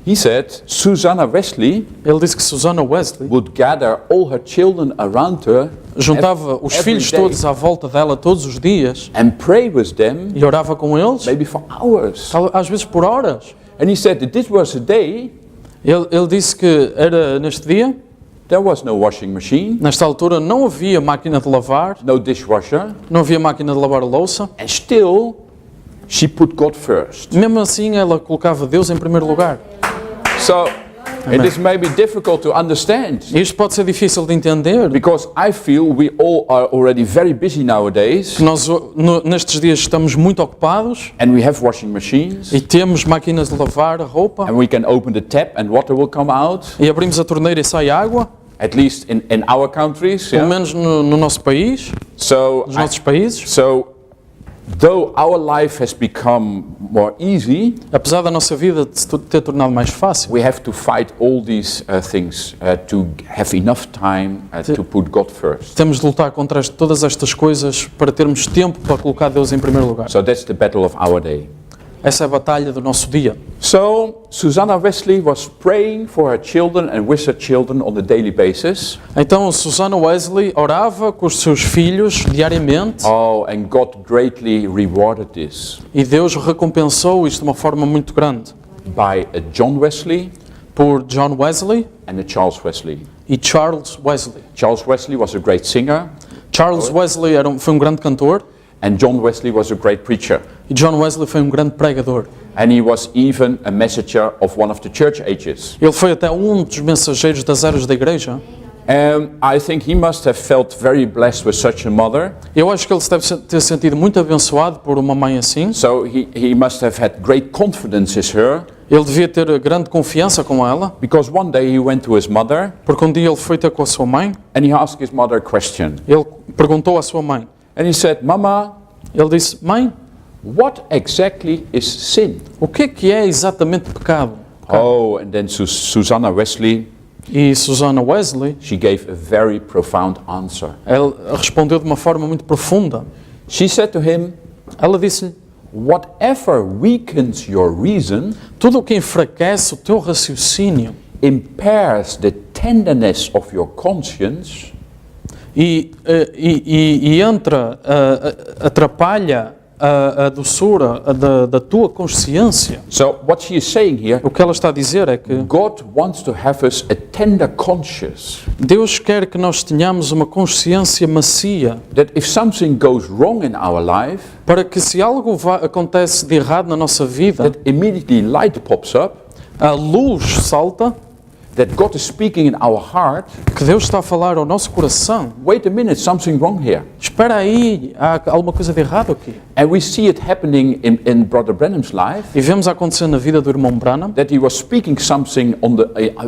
he said Susanna Wesley ele disse que Susanna Wesley would gather all her children around her juntava os every filhos day todos à volta dela todos os dias and pray with them, e orava com eles, maybe for hours. às vezes por horas. And he said that this was a day Ele disse que era neste dia There was no washing machine, Nesta altura não havia máquina de lavar, no dishwasher, não havia máquina de lavar a louça. and still she put God first. Mesmo assim, ela colocava Deus em primeiro lugar. So it is maybe difficult to understand Isto pode ser difícil de entender, because I feel we all are already very busy nowadays que nós nestes dias estamos muito ocupados and we have washing machines e temos máquinas de lavar a roupa and we can open the tap and water will come out, e abrimos a torneira e sai água, at least in our countries. pelo Yeah? menos no nosso país, So, nos nossos países. though our life has become more easy, Apesar da nossa vida se ter tornado mais fácil, we have to fight all these things to have enough time to put God first. temos de lutar contra todas estas coisas para termos tempo para colocar Deus em primeiro lugar. So that's the battle of our day. Essa é a batalha do nosso dia. So Susanna Wesley was praying for her children and with her children on a daily basis. Então Susanna Wesley orava com os seus filhos diariamente Oh, and God greatly rewarded this e Deus recompensou isto de uma forma muito grande. by John Wesley Por John Wesley and Charles Wesley. e Charles Wesley. Charles Wesley was a great singer Charles Wesley foi um grande cantor and John Wesley was a great preacher. e John Wesley foi um grande pregador. And he was even a messenger of one of the church ages. Ele foi até um dos mensageiros das eras da igreja. I think he must have felt very blessed with such a mother. Eu acho que ele se deve ter sentido muito abençoado por uma mãe assim. So he must have had great confidence in her, Ele devia ter grande confiança com ela, because one day he went to his mother porque um dia ele foi ter com a sua mãe. and he asked his mother a question. Ele perguntou à sua mãe. And he said, Mama, Ele disse: Mãe, what exactly is sin? o que é exatamente pecado? Oh, and then Susanna Wesley, E Susanna Wesley, she gave a very profound answer. ela respondeu de uma forma muito profunda. She said to him, Ela disse-lhe: whatever weakens your reason, tudo o que enfraquece o teu raciocínio impairs the tenderness of your conscience, atrapalha a doçura da tua consciência. so what she is saying here, O que ela está a dizer é que God wants to have us a tender conscience, Deus quer que nós tenhamos uma consciência macia, that if something goes wrong in our life, para que se algo acontece de errado na nossa vida, that immediately light pops up, a luz salta, that God is speaking in our heart. que Deus está a falar ao nosso coração. Wait a minute, something wrong here. Espera aí, há alguma coisa de errado aqui. And we see it happening in Brother Branham's life, E vemos acontecer na vida do irmão Branham, that he was speaking something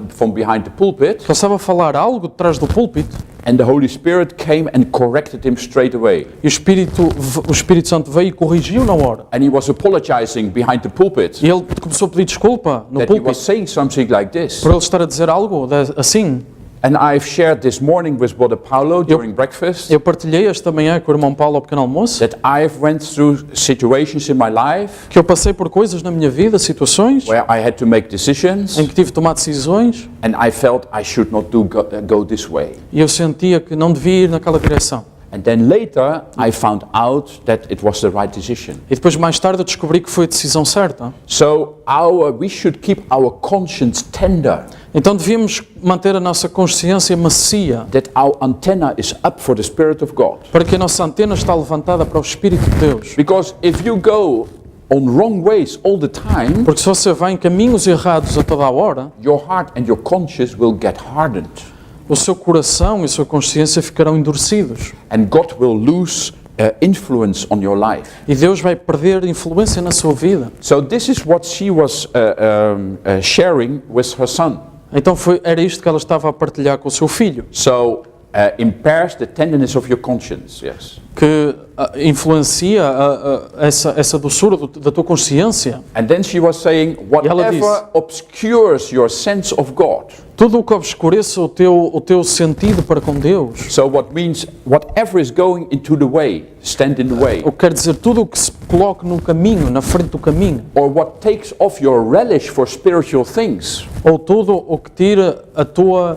from behind the pulpit, que ele estava a falar algo de trás do púlpito, and the Holy Spirit came and corrected him straight away. e o Espírito Santo veio e corrigiu na hora. And he was apologizing behind the pulpit, E ele começou a pedir desculpa no that he was púlpito saying something like this. por ele estar a dizer algo assim. And I've shared this morning with Brother Paulo during breakfast, Eu partilhei esta manhã com o irmão Paulo ao pequeno almoço, that I've went through situations in my life que eu passei por coisas na minha vida, situações where I had to make decisions, em que tive de tomar decisões and I felt I should not go this way. e eu sentia que não devia ir naquela direção. And then later I found out that it was the right decision. E depois mais tarde eu descobri que foi a decisão certa. So we should keep our conscience tender, Então devíamos manter a nossa consciência macia, that our antenna is up for the Spirit of God. para que a nossa antena está levantada para o Espírito de Deus. Because if you go on wrong ways all the time, Porque se você vai em caminhos errados a toda a hora, your heart and your conscience will get hardened, o seu coração e a sua consciência ficarão endurecidos. and God will lose influence on your life. E Deus vai perder influência na sua vida. So this is what she was sharing with her son. Então era isto que ela estava a partilhar com o seu filho, So impairs the tenderness of your conscience, yes. que influencia essa doçura da tua consciência. And then she was saying, ela disse, whatever obscures your sense of God. Tudo o que obscureça o teu sentido para com Deus. So what means whatever is going into the way, stand in the way. O que quer dizer tudo o que se coloque no caminho, na frente do caminho. Or what takes off your relish for spiritual things. Ou tudo o que tira a tua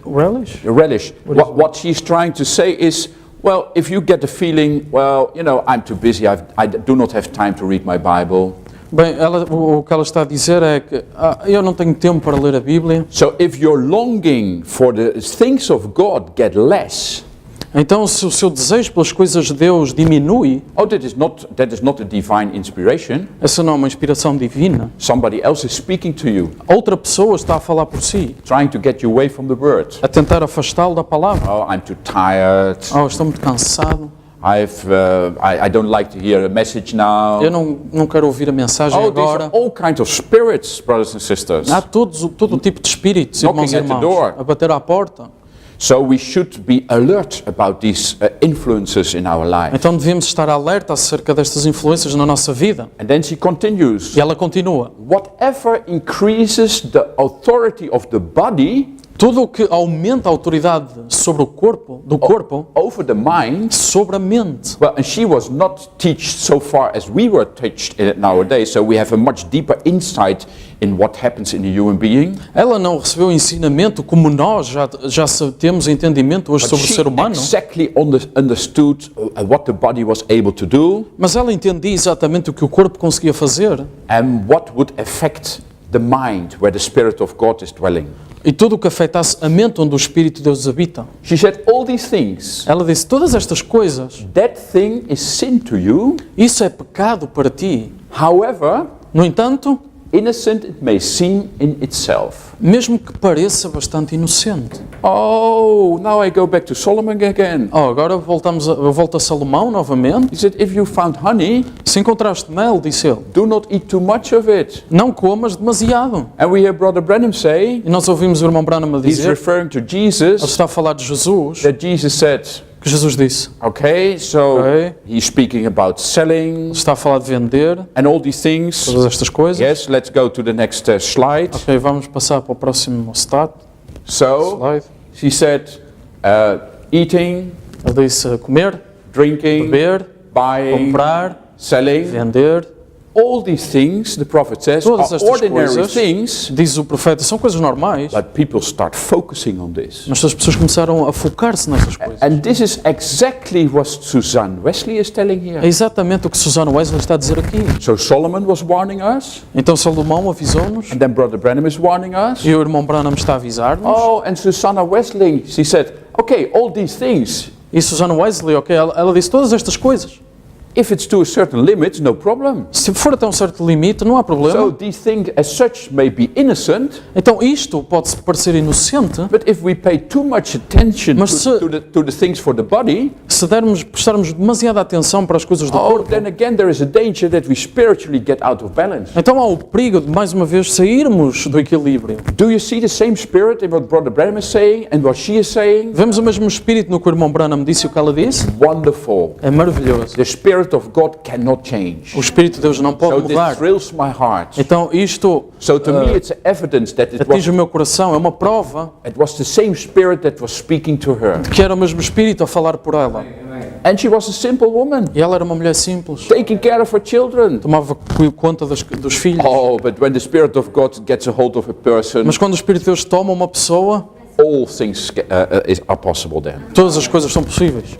relish? Your relish. What she's trying to say is, well, if you get the feeling, well, you know, I'm too busy, I do not have time to read my Bible. Bem, o que ela está a dizer é que eu não tenho tempo para ler a Bíblia. So if your longing for the things of God get less, Então, se o seu desejo pelas coisas de Deus diminui, that is not a divine inspiration. essa não é uma inspiração divina. Somebody else is speaking to you, Outra pessoa está a falar por si, trying to get you away from the word. a tentar afastá-lo da palavra. Oh, I'm too tired. Estou muito cansado. I don't like to hear a message now. Eu não quero ouvir a mensagem These are agora. all kinds of spirits, brothers and sisters. Há todo tipo de espíritos, irmãos e Knocking at the irmãos, door. a bater à porta. So we should be alert about these influences in our life. Então devemos estar alerta acerca destas influências na nossa vida. And then she continues. E ela continua. Whatever increases the authority of the body Tudo o que aumenta a autoridade sobre o corpo, do corpo, over the mind. sobre a mente. Well, and she was not taught so far as we were taught nowadays, so we have a much deeper insight in what happens in a human being. Ela não recebeu ensinamento como nós já temos entendimento hoje But sobre o she ser humano, exactly understood what the body was able to do mas ela entendia exatamente o que o corpo conseguia fazer and what would affect the mind where the Spirit of God is dwelling. e tudo o que afetasse a mente onde o Espírito de Deus habita. She said, all these things, Ela disse, todas estas coisas, that thing is sin to you. isso é pecado para ti. However, No entanto, innocent it may seem in itself. mesmo que pareça bastante inocente. Oh, now I go back to Solomon again. Agora volto a Salomão novamente. He said, if you found honey, Se encontraste mel, disse ele, do not eat too much of it. não comas demasiado. And we hear Brother Branham say, E nós ouvimos o irmão Branham a he's dizer, referring to ele Jesus, está a falar de Jesus, that Jesus said, que Jesus disse, okay, so Okay. he's speaking about selling está a falar de vender, and all these things. todas estas coisas. Yes, let's go to the next slide. Ok, vamos passar para o próximo So, slide. she said, eating, Ele disse comer, drinking, beber, buying, comprar, selling, vender. all these things, the prophet says, Todas are estas ordinary coisas, things, diz o profeta, são coisas normais, but people start focusing on this. mas as pessoas começaram a focar-se nessas coisas. And this is exactly what Suzanne Wesley is telling É here. exatamente o que Susana Wesley está a dizer aqui. So Solomon was warning us, Então Salomão avisou-nos, and then Brother Branham is warning us. e o irmão Branham está a avisar-nos, Oh, and Susanna Wesley, she said, okay, all these things, e Susana Wesley, ok, ela disse todas estas coisas. if it's to a certain limit, no problem. Se for até um certo limite, não há So problema. these things as such may be innocent, Então isto pode parecer inocente, but if we pay too much attention Mas se- to the things for the body, se prestarmos demasiada atenção para as coisas do oh, corpo, then again there is a danger that we spiritually get out of balance. então há o perigo de, mais uma vez, sairmos do equilíbrio. Do you see the same spirit in what Brother Branham is saying and what she is saying? Vemos o mesmo espírito no que o irmão Branham disse e o que ela disse? Wonderful. É maravilhoso. The Spirit of God cannot change. O Espírito de Deus não pode So this mudar. thrills my heart. Então isto So to me it's evidence that atinge o meu coração, é uma prova it was the same Spirit that was speaking to her. que era o mesmo Espírito a falar por ela. And she was a simple woman, E ela era uma mulher simples, taking care of her children. tomava conta dos filhos. Oh, but when the Spirit of God gets a hold of a person, Mas quando o Espírito de Deus toma uma pessoa, all things are possible then. todas as coisas são possíveis.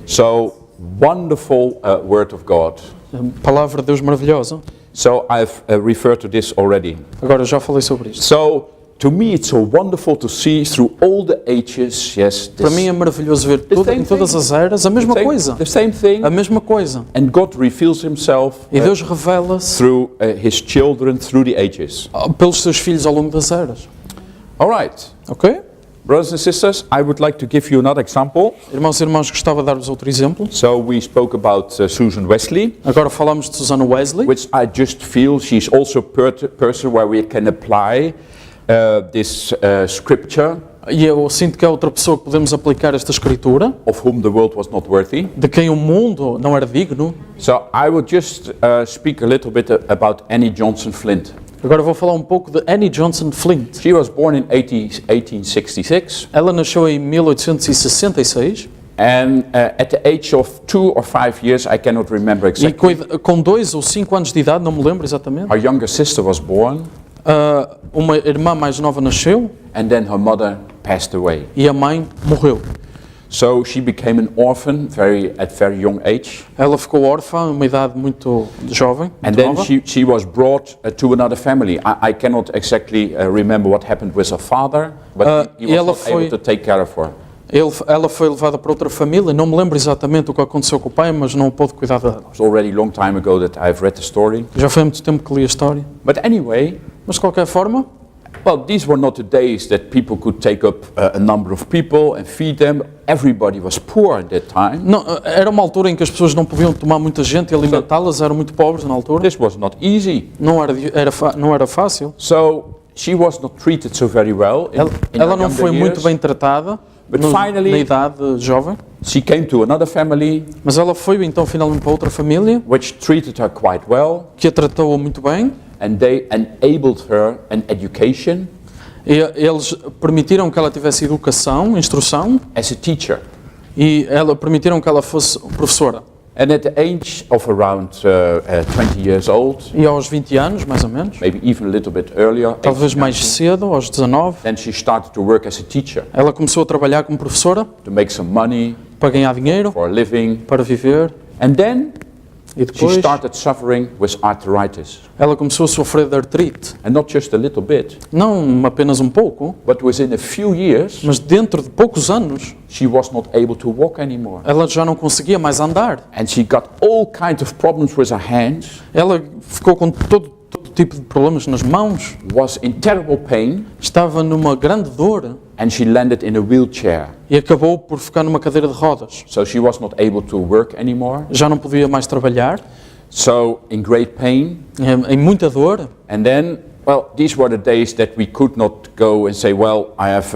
So, wonderful word of God. A palavra de Deus maravilhosa. So, I've referred to this already. Agora eu já falei sobre isto. So, to me, it's so wonderful to see through all the ages, yes, Para mim é maravilhoso ver same em todas as eras a mesma coisa. the same thing. A mesma coisa. And God reveals himself E Deus revela-se through his children through the ages. pelos seus filhos ao longo das eras. All right. Ok? Brothers and sisters, I would like to give you another example. Irmãos e irmãs, gostava de dar-vos outro exemplo. So we spoke about Susan Wesley, Agora falamos de Susana Wesley, which I just feel she's also a person where we can apply this scripture, e eu sinto que é outra pessoa que podemos aplicar esta escritura, of whom the world was not worthy. de quem o mundo não era digno. So I will just speak a little bit about Annie Johnson Flint. Agora vou falar um pouco de Annie Johnson Flint. She was born in 1866, Ela nasceu em 1866 and at the age of 2 or 5 years, I cannot remember e exactly, com 2 ou 5 anos de idade, não me lembro exatamente, her younger sister was born, uma irmã mais nova nasceu and then her mother passed away. e a mãe morreu. So she became an orphan at very young age. Ela ficou órfã, uma idade muito jovem, And muito then nova. she was brought to another family. I cannot exactly remember what happened with her father, but he was ela not able foi- to take care of her. Ela foi levada para outra família, não me lembro exatamente o que aconteceu com o pai, mas não pôde cuidar dela. It was already a long time ago that I've read the story. Já foi há muito tempo que li a história. But anyway, Mas de qualquer forma, well, these were not the days that people could take up a number of people and feed them. Everybody was poor at that time. não, era uma altura em que as pessoas não podiam tomar muita gente e alimentá-las, eram muito pobres na altura. This was not easy. Não era fácil. So she was not treated so very well in Ela her não younger foi muito years. bem tratada But na finally- idade jovem, She came to another family mas ela foi então finalmente para outra família which treated her quite well, que a tratou muito bem. and they enabled her an education E eles permitiram que ela tivesse educação, instrução, as a teacher. e permitiram que ela fosse professora. And at the age of around 20 years old, E aos 20 anos, mais ou menos, maybe even a little bit earlier, talvez 18, mais 19, cedo, aos 19, then she started to work as a teacher ela começou a trabalhar como professora to make some money para ganhar dinheiro, for a living. para viver, And then e she depois started suffering with arthritis. ela começou a sofrer de artrite. And not just a little bit, Não apenas um pouco, but within a few years, mas dentro de poucos anos, she was not able to walk anymore. ela já não conseguia mais andar. And she got all kinds of problems with her hands, Ela ficou com todo tipo de problemas nas mãos, was in terrible pain, estava numa grande dor and she landed in a wheelchair. e acabou por ficar numa cadeira de rodas. So she was not able to work anymore. Já não podia mais trabalhar, So in great pain. em muita dor. And then, well, these were the days that we could not go and say, well, I have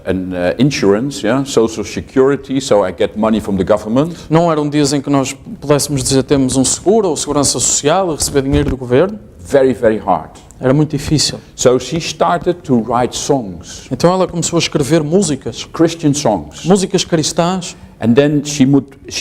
an insurance, yeah, social security, so I get money from the government. Não eram dias em que nós pudéssemos dizer temos um seguro ou segurança social e receber dinheiro do governo. Very, very hard. Era muito difícil. So she started to write songs, Então ela começou a escrever músicas, Christian songs. músicas cristãs. And then she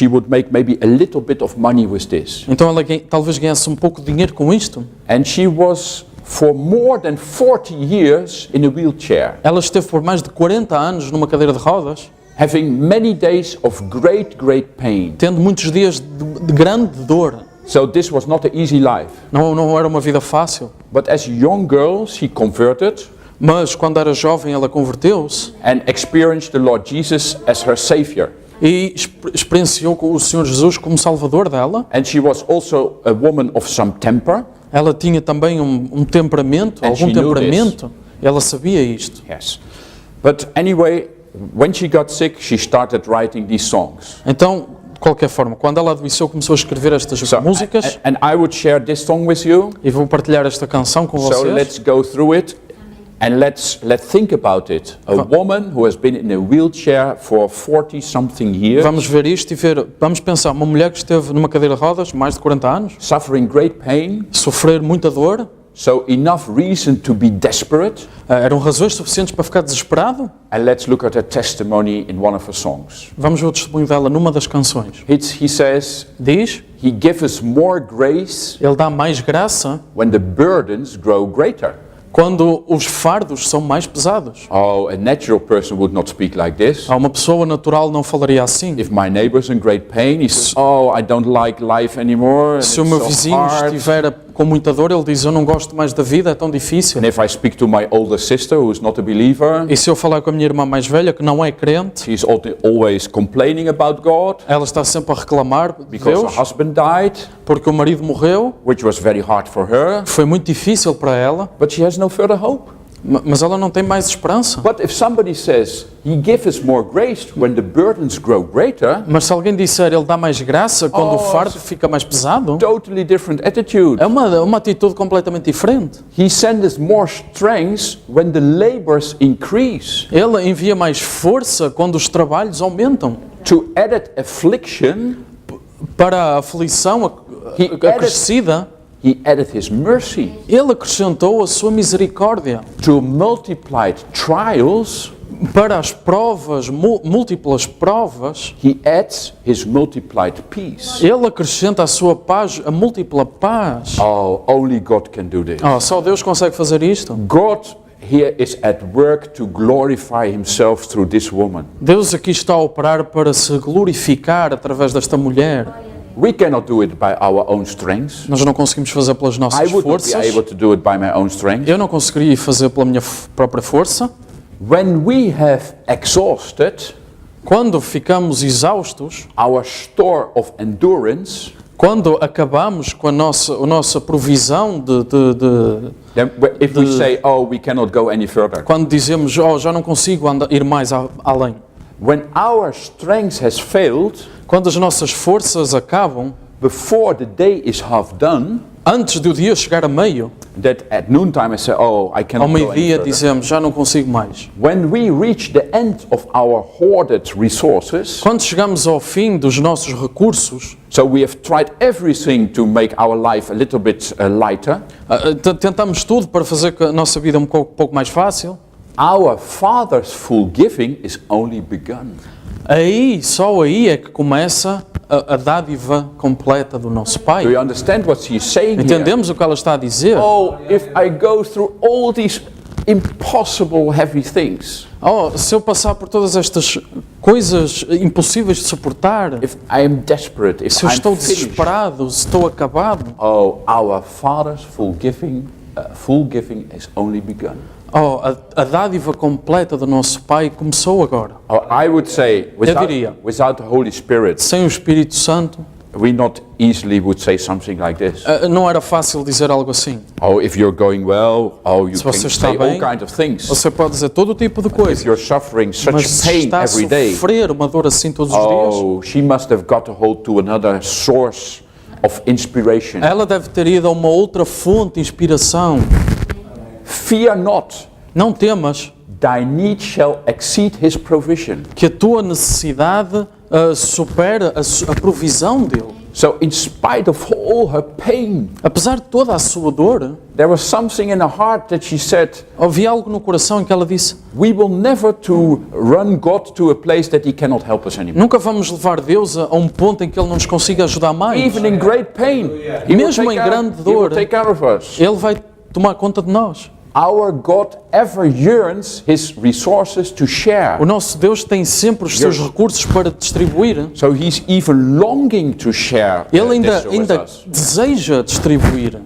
would make maybe a little bit of money with this. Então ela talvez ganhasse um pouco de dinheiro com isto. And she was for more than 40 years in a wheelchair, Ela esteve por mais de 40 anos numa cadeira de rodas, having many days of great, great pain. tendo muitos dias de grande dor. So this was not an easy life. Não era uma vida fácil. But as a young girl, she converted Mas quando era jovem ela converteu-se and experienced the Lord Jesus as her Savior. e experienciou o Senhor Jesus como Salvador dela. And she was also a woman of some temper. Ela tinha também um temperamento, And algum she knew temperamento. Ela sabia isto. Yes. But anyway, when she got sick, she started writing these songs. Então, de qualquer forma, quando ela adoeceu, começou a escrever estas So, músicas and I would share this song with you. e vou partilhar esta canção com So vocês. let's go through it and let's think about it. A woman who has been in a wheelchair for 40 something years, Vamos ver isto e vamos pensar, uma mulher que esteve numa cadeira de rodas mais de 40 anos, suffering great pain, sofrer muita dor, so enough reason to be desperate. eram razões suficientes para ficar desesperado. And let's look at her testimony in one of her songs. Vamos ver o testemunho dela numa das canções. He says, Diz, He gives us more grace ele dá mais graça when the burdens grow greater. quando os fardos são mais pesados. Oh, a natural person would not speak like this. Uma pessoa natural não falaria assim. If my neighbor's in great pain, he says, oh, I don't like life anymore. And Se o it's meu so vizinho hard. estiver com muita dor, ele diz, eu não gosto mais da vida, é tão difícil. And if I speak to my older sister, who is not a believer, E se eu falar com a minha irmã mais velha, que não é crente, she's always complaining about God ela está sempre a reclamar de because Deus, her husband died, porque o marido morreu, which was very hard for her, foi muito difícil para ela, but she has no further hope. mas ela não tem mais esperança. But if somebody says, He gives us more grace when the burdens grow greater, Mas se alguém disser, ele dá mais graça quando o fardo fica mais pesado, totally different attitude. é uma atitude completamente diferente. He sends us more strength when the labors increase. Ele envia mais força quando os trabalhos aumentam. To added affliction, Para a aflição acrescida, He added His mercy. ele acrescentou a sua misericórdia. To multiplied trials, Para as provas, múltiplas provas, He adds His multiplied peace. ele acrescenta a sua paz, a múltipla paz. Oh, only God can do this. Só Deus consegue fazer isto. God here is at work to glorify himself through this woman. Deus aqui está a operar para se glorificar através desta mulher. We cannot do it by our own strength. Nós não conseguimos fazer pelas I nossas would not be forças. able to do it by my own strength. Eu não conseguiria fazer pela minha própria força. When we have exhausted Quando ficamos exaustos, our store of endurance, quando acabamos com a nossa provisão then if we say, oh, we cannot go any further. quando dizemos, já não consigo ir mais além. When our strength has failed, Quando as nossas forças acabam, before the day is half done, antes do dia chegar a meio, that at noontime I say, oh, I ao cannot go any meio-dia further. dizemos, já não consigo mais. When we reach the end of our hoarded resources, Quando chegamos ao fim dos nossos recursos, so we have tried everything to make our life a little bit lighter, tentamos tudo para fazer a nossa vida um pouco mais fácil, our Father's full giving is only begun. só aí é que começa a dádiva completa do nosso Do Pai. you understand what she's saying here? Entendemos o que ela está a dizer? Oh, if I go through all these impossible heavy things, Se eu passar por todas estas coisas impossíveis de suportar, if I am desperate, if se eu I'm estou finished, desesperado, se estou acabado, oh, our Father's full giving is only begun. a dádiva completa do nosso Pai começou agora. Oh, I would say, diria. without the Holy Spirit, Sem o Espírito Santo, we not easily would say something like this. não era fácil dizer algo assim. Oh, if you're going well, oh, you Se can você está say all bem, kinds of things. Você pode dizer todo o tipo de If coisas, you're suffering mas such se pain está a every day, sofrer uma dor assim todos os dias, oh, she must have got to hold to another source of inspiration. ela deve ter ido a uma outra fonte de inspiração. Fear not, Não temas thy need shall exceed his provision. que a tua necessidade supere a provisão dele. So in spite of all her pain, Apesar de toda a sua dor, there was something in her heart that she said, havia algo no coração em que ela disse: we will never to run God to a place that he cannot help us anymore. nunca vamos levar Deus a um ponto em que Ele não nos consiga ajudar mais. Even in great pain, he will Mesmo em grande he will dor, take care of us. Ele vai tomar conta de nós. Our God ever yearns his resources to share. O nosso Deus tem sempre os seus recursos para distribuir. So he's even longing to share Ele this with ainda us. deseja distribuir.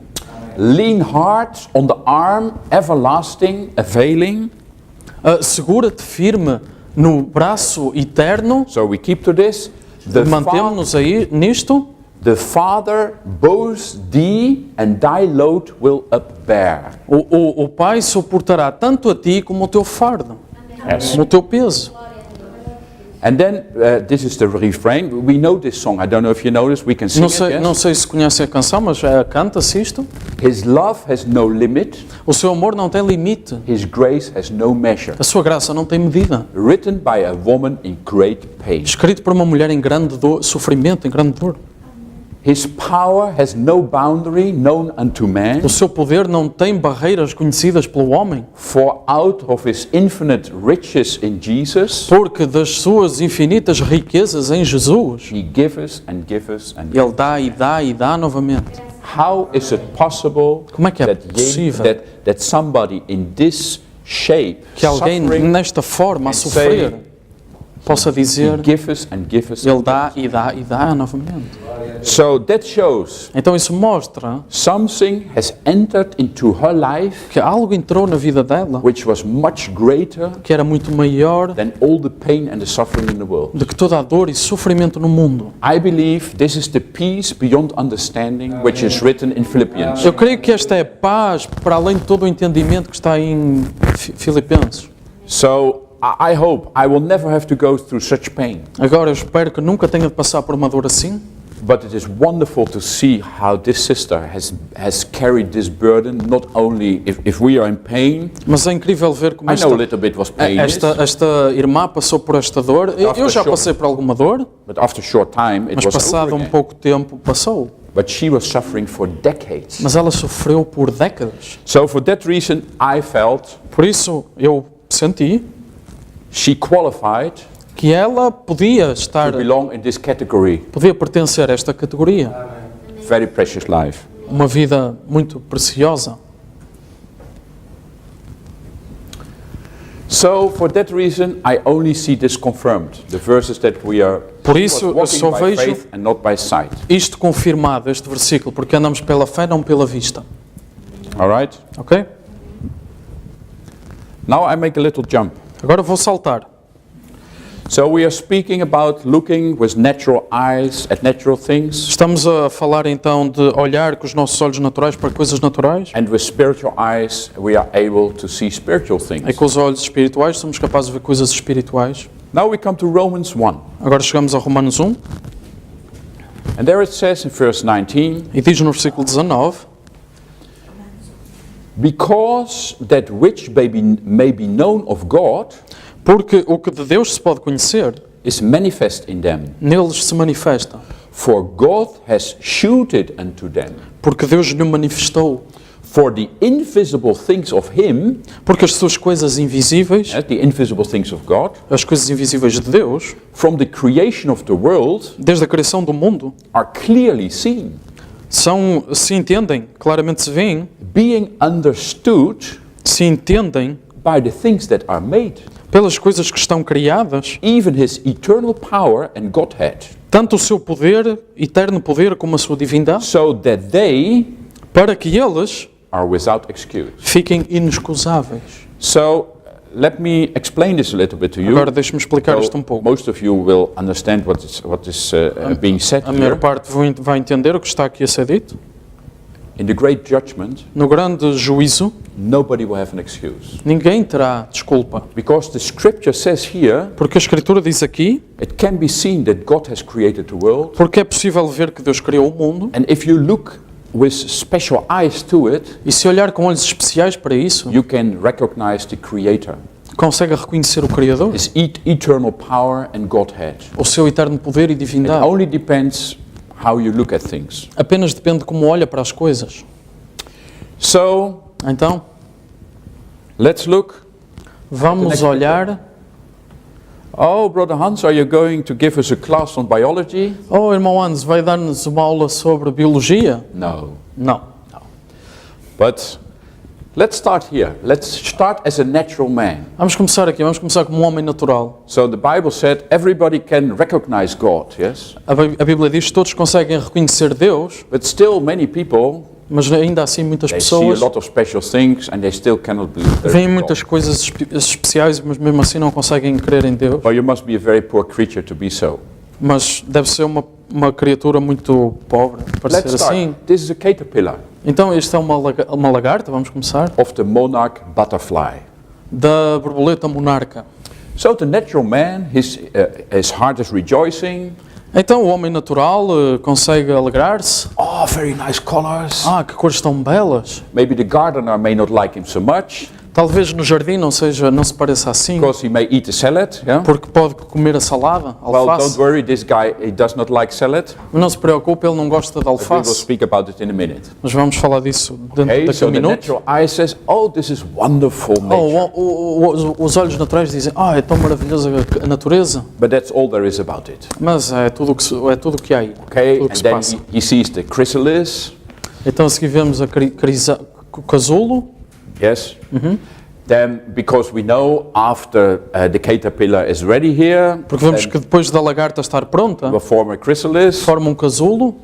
Lean hard on the arm, everlasting, availing. Segura-te firme no braço eterno. So we keep to this. Mantemos-nos aí nisto. The Father bows thee, and thy load will upbear. O Pai suportará tanto a ti como o teu fardo, como o teu peso. And then this is the refrain. We know this song. I don't know if you know this. We can sing Não it. sei se conhece a canção, mas canta-se isto. Yes? His love has no limit. O seu amor não tem limite. His grace has no measure. A sua graça não tem medida. Written by a woman in great pain. Escrito por uma mulher em grande dor, sofrimento, em grande dor. His power has no boundary known unto man. O seu poder não tem barreiras conhecidas pelo homem, For out of his infinite riches in Jesus, porque das suas infinitas riquezas em Jesus, he gives and gives and gives. Ele dá e dá e dá novamente. How is it possible Como é que é that, possível that somebody in this shape, que alguém suffering, nesta forma a and sofrer possa he dizer gives and gives? Ele dá e dá e dá novamente? So that shows Então isso mostra something has entered into her life que algo entrou na vida dela which was much greater que era muito maior than all the pain and the suffering in the world. do que toda a dor e sofrimento no mundo. I believe this is the peace beyond understanding which is written in Philippians. Eu creio que esta é paz para além de todo o entendimento que está em Filipenses. So I hope I will never have to go through such pain. Agora eu espero que nunca tenha de passar por uma dor assim, But it is wonderful to see how this sister has carried this burden, not only if we are in pain. mas é incrível ver como I know a little bit what pain is, esta irmã passou por esta dor. Eu já passei por alguma dor, but after a short time it mas was passado over um again. pouco tempo passou. But she was suffering for decades. Mas ela sofreu por décadas. So for that reason I felt Por isso eu senti she qualified que ela podia estar, to belong in this category. podia pertencer a esta categoria. Very precious life. Uma vida muito preciosa. So, for that reason, I only see this confirmed. The verses that we are Por isso, eu walking só by vejo faith and not by sight. isto confirmado, este versículo, porque andamos pela fé, não pela vista. All right? Ok? Now I make a little jump. Agora vou saltar. So we are speaking about looking with natural eyes at natural things, Estamos a falar então de olhar com os nossos olhos naturais para coisas naturais. and with spiritual eyes we are able to see spiritual E things. com os olhos espirituais somos capazes de ver coisas espirituais. Now we come to Romans 1. Agora chegamos a Romanos 1 And there it says in verse 19, e diz no versículo 19: because that which may be known of God Porque o que de Deus se pode conhecer, is manifest in them, neles se manifesta. for God has shewed it unto them. Porque Deus lhe manifestou. For the invisible things of Him, Porque as suas coisas invisíveis, the invisible things of God, as coisas invisíveis de Deus, from the creation of the world, desde a criação do mundo, are clearly seen, se entendem, claramente se veem, being understood se entendem by the things that are made, pelas coisas que estão criadas, even His eternal power and Godhead, tanto o seu poder, eterno poder, como a sua divindade, so that they para que eles are without excuse. fiquem inexcusáveis. So, let me explain this a little bit to you. Agora deixe-me explicar So isto um pouco. most of you will understand what is being said A maior here. parte vai entender o que está aqui a ser dito. In the great judgment, No grande juízo, nobody will have an excuse. ninguém terá desculpa. Because the scripture says here, Porque a Escritura diz aqui, it can be seen that God has created the world. porque é possível ver que Deus criou o mundo, And if you look with special eyes to it, e se olhar com olhos especiais para isso, you can recognize the Creator, consegue reconhecer o Criador, His eternal power and Godhead. o seu eterno poder e It divindade. only depends how you look at things. Apenas depende de como olha para as coisas. So, Então, let's look. vamos next olhar. Oh, Brother Hans, are you going to give us a class on biology? Oh, irmão Hans, vai dar-nos uma aula sobre biologia? No. Não. But let's start here. Let's start as a natural man. Vamos começar aqui, vamos começar como um homem natural. So the Bible said everybody can recognize God, yes? A Bíblia diz que todos conseguem reconhecer Deus, But still many people, mas ainda assim muitas they see a pessoas lot of special things and they still cannot believe there veem is muitas God. coisas especiais, mas mesmo assim não conseguem crer em Deus. Well, you must be a very poor creature to be so. Mas deve ser uma criatura muito pobre para Let's ser assim. start. This is a caterpillar Então, isto é uma lagarta, vamos começar, of the monarch butterfly. da borboleta monarca. So the natural man, his heart is rejoicing. Então, o homem natural consegue alegrar-se. Oh, very nice colors. Ah, que cores tão belas. Maybe the gardener may not like him so much Talvez no jardim não se pareça assim, because he may eat a salad. Yeah. porque pode comer a salada, a Well, don't alface. worry, this guy he does not like salad. Mas não se preocupe, ele não gosta de But we will alface. speak about it in a minute. Mas vamos falar disso dentro Okay, daqui a so um the minuto. natural eye says, "Oh, this is wonderful nature." Os olhos naturais dizem, é tão maravilhosa a natureza, But that's all there is about it. mas é tudo o que há aí, Okay, tudo o and que se then passa. he sees the chrysalis. Então a seguir vemos o casulo, Yes. Then, because we know after the caterpillar is ready here, porque vemos then que depois da lagarta estar pronta, we'll form a chrysalis. forma um casulo,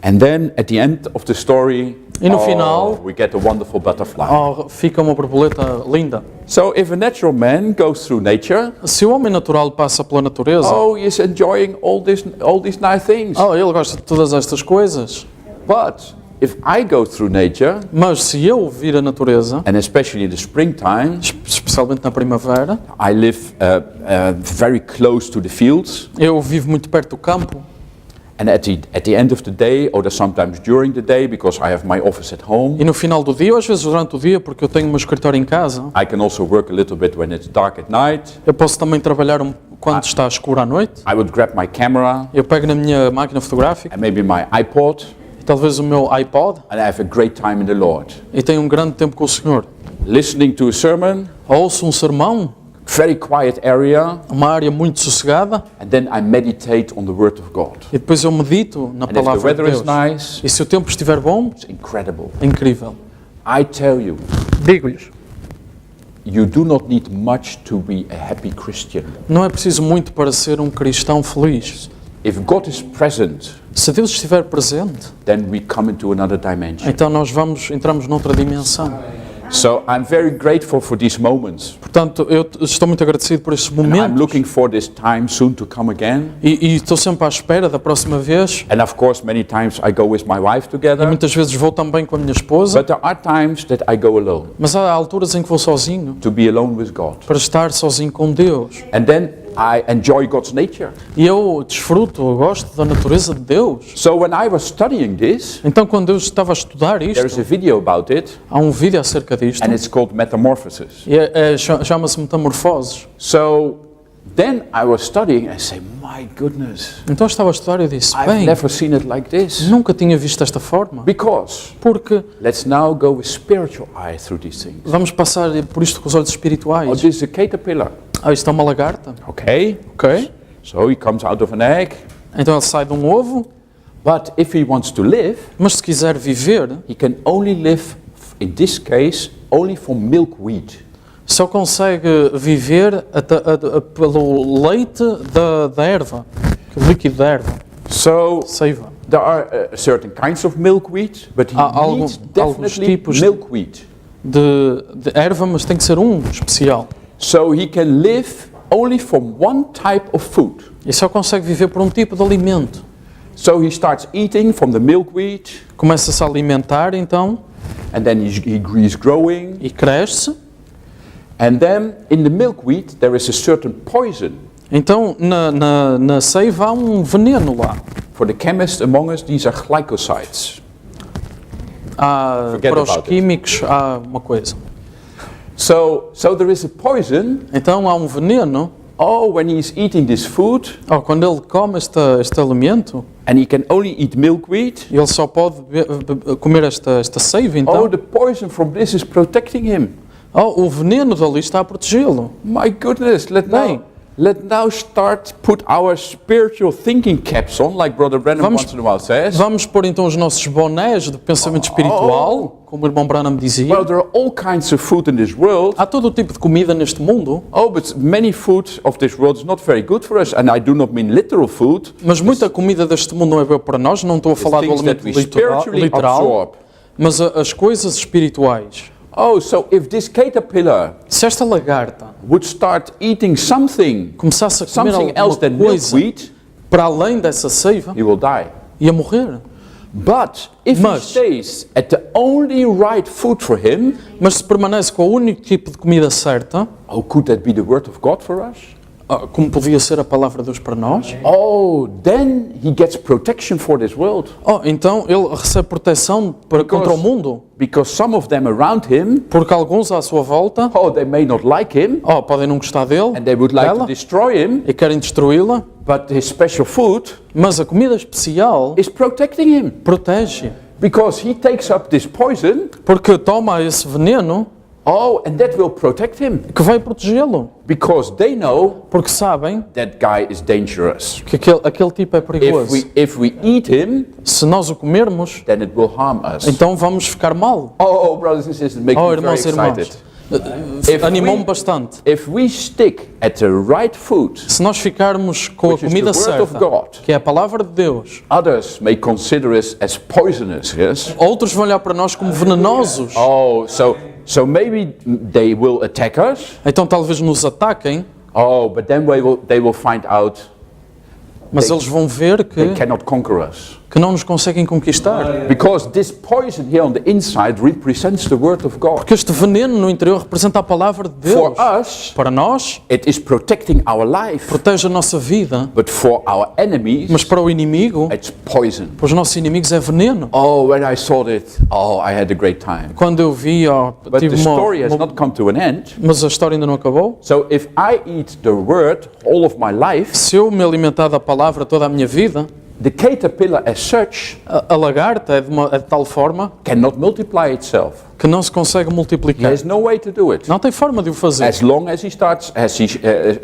And then at the end of the story, E no final- we get a wonderful butterfly. fica uma borboleta linda. So if a natural man goes through nature, Se o homem natural passa pela natureza, oh, he's enjoying all these nice things. ele gosta de todas estas coisas, But if I go through nature, mas se eu vir a natureza, and especially in the springtime, especialmente na primavera, I live very close to the fields. eu vivo muito perto do campo, And at the end of the day, or sometimes during the day, because I have my office at home, e no final do dia, ou às vezes durante o dia, porque eu tenho o meu escritório em casa, I can also work a little bit when it's dark at night. eu posso também trabalhar quando está escuro à noite. I would grab my camera Eu pego na minha máquina fotográfica, and maybe my iPod, e talvez o meu iPod, and I have a great time in the Lord. e tenho um grande tempo com o Senhor. Listening to a sermon, Ouço um sermão, very quiet area, uma área muito sossegada, and then I meditate on the Word of God. e depois eu medito na And if the palavra de weather is Deus. nice, E se o tempo estiver bom, it's incredible. é incrível. I tell you, Digo-lhes, you do not need much to be a happy Christian. Não é preciso muito para ser um cristão feliz. If God is present, Se Deus estiver presente, then we come into another dimension. então nós entramos noutra dimensão. So I'm very grateful for these moments. Portanto, eu estou muito agradecido por estes And I'm momentos looking for this time soon to come again. e estou sempre à espera da próxima vez. And of course, many times I go with my wife E together. muitas vezes vou também com a minha esposa, But there are times that I go alone, mas há alturas em que vou sozinho, to be alone with God. para estar sozinho com Deus. And then I enjoy God's nature. E eu desfruto, eu gosto da natureza de Deus. So when I was studying this, Então, quando eu estava a estudar there is isto, a video about it, há um vídeo acerca disto, and it's called Metamorphosis. e chama-se Metamorfoses. So then I was studying and I say, my goodness, Então eu estava a estudar e eu disse, I've bem, never seen it like this. nunca tinha visto desta forma. Because Porque let's now go with spiritual eye through these things. vamos passar por isto com os olhos Oh, espirituais. this is a caterpillar. Isto é uma lagarta, Okay. ok? So he comes out of an egg. Então ele sai de um ovo, But if he wants to live, mas se quiser viver, he can only live, in this case, only from milkweed. só consegue viver pelo leite da erva, o líquido da erva, So seiva. there are certain kinds of milkweed, but he Há needs alguns definitely tipos milkweed. De erva, mas tem que ser um especial. So he can live only from one type of food. E só consegue viver por um tipo de alimento. So he starts eating from the milkweed, Começa-se a alimentar, então, and then he's growing. e cresce. And then in the milkweed there is a certain poison. Então, na seiva há um veneno lá. For the chemists among us, these are glycosides. Forget Para os about it. químicos há uma coisa. So there is a poison. Então há um veneno. Oh, when he's eating this food, Quando ele come este alimento, and he can only eat milkweed. ele só pode comer esta seiva, Oh, então. the poison from this is protecting him. O veneno dali está a protegê-lo. My goodness, Bem. let now start put our spiritual thinking caps on, like Brother Branham Vamos- once in a while says. Vamos pôr então os nossos bonés de pensamento espiritual, como o irmão Branham dizia. Well, there are all kinds of food in this world. Há todo o tipo de comida neste mundo, Oh, but many food of this world is not very good for us, and I do not mean literal food. mas muita comida deste mundo não é boa para nós. Não estou a falar do Things that alimento we spiritually literal, absorb. mas as coisas espirituais. Oh, so if this caterpillar Se esta lagarta would start eating something começasse a comer else alguma than coisa milkweed, para além dessa seiva, he will die. ia morrer. But if he Mas- stays at the only right food for him, Mas se permanece com o único tipo de comida certa, oh, could that be the word of God for us? como podia ser a palavra de Deus para nós, Oh, then he gets protection for this world. então ele recebe proteção contra o mundo, Because some of them around him, porque alguns à sua volta, oh, they may not like him, podem não gostar dele, and they would like to dela, destroy him, e querem destruí-la, but his special food mas a comida especial is protecting him. protege, Because he takes up this poison, porque toma esse veneno oh, and that will protect him. que vai protegê-lo, Because they know porque sabem that guy is dangerous. que aquele tipo é perigoso. If we eat him, Se nós o comermos, then it will harm us. então vamos ficar mal. Oh, brothers and sisters, make me very Irmãos e irmãs, excited. animou-me bastante. If we stick at the right food, Se nós ficarmos com a Which is comida the word of certa, God. que é a palavra de Deus, others may consider us as poisonous, yes? outros vão olhar para nós como venenosos. Oh, so maybe they will attack us. Então talvez nos ataquem, Oh, but then they will find out mas eles vão ver they cannot conquer us. que não nos conseguem conquistar. Because this poison here on the inside represents the word of God. Porque este veneno no interior representa a palavra de For Deus. us, Para nós, it is protecting our life. protege a nossa vida, But for our enemies, mas para o inimigo, it's poison. para os nossos inimigos é veneno. Oh, when I saw it, oh, I had a great time. Quando eu vi, But tive the story has uma... not come to an end. Mas a história ainda não acabou. So if I eat the word all of my life, Se eu me alimentar da palavra toda a minha vida, the caterpillar as such a lagarta é de tal forma cannot multiply itself. que não se consegue He multiplicar. has no way to do it. Não tem forma de o fazer. As long as he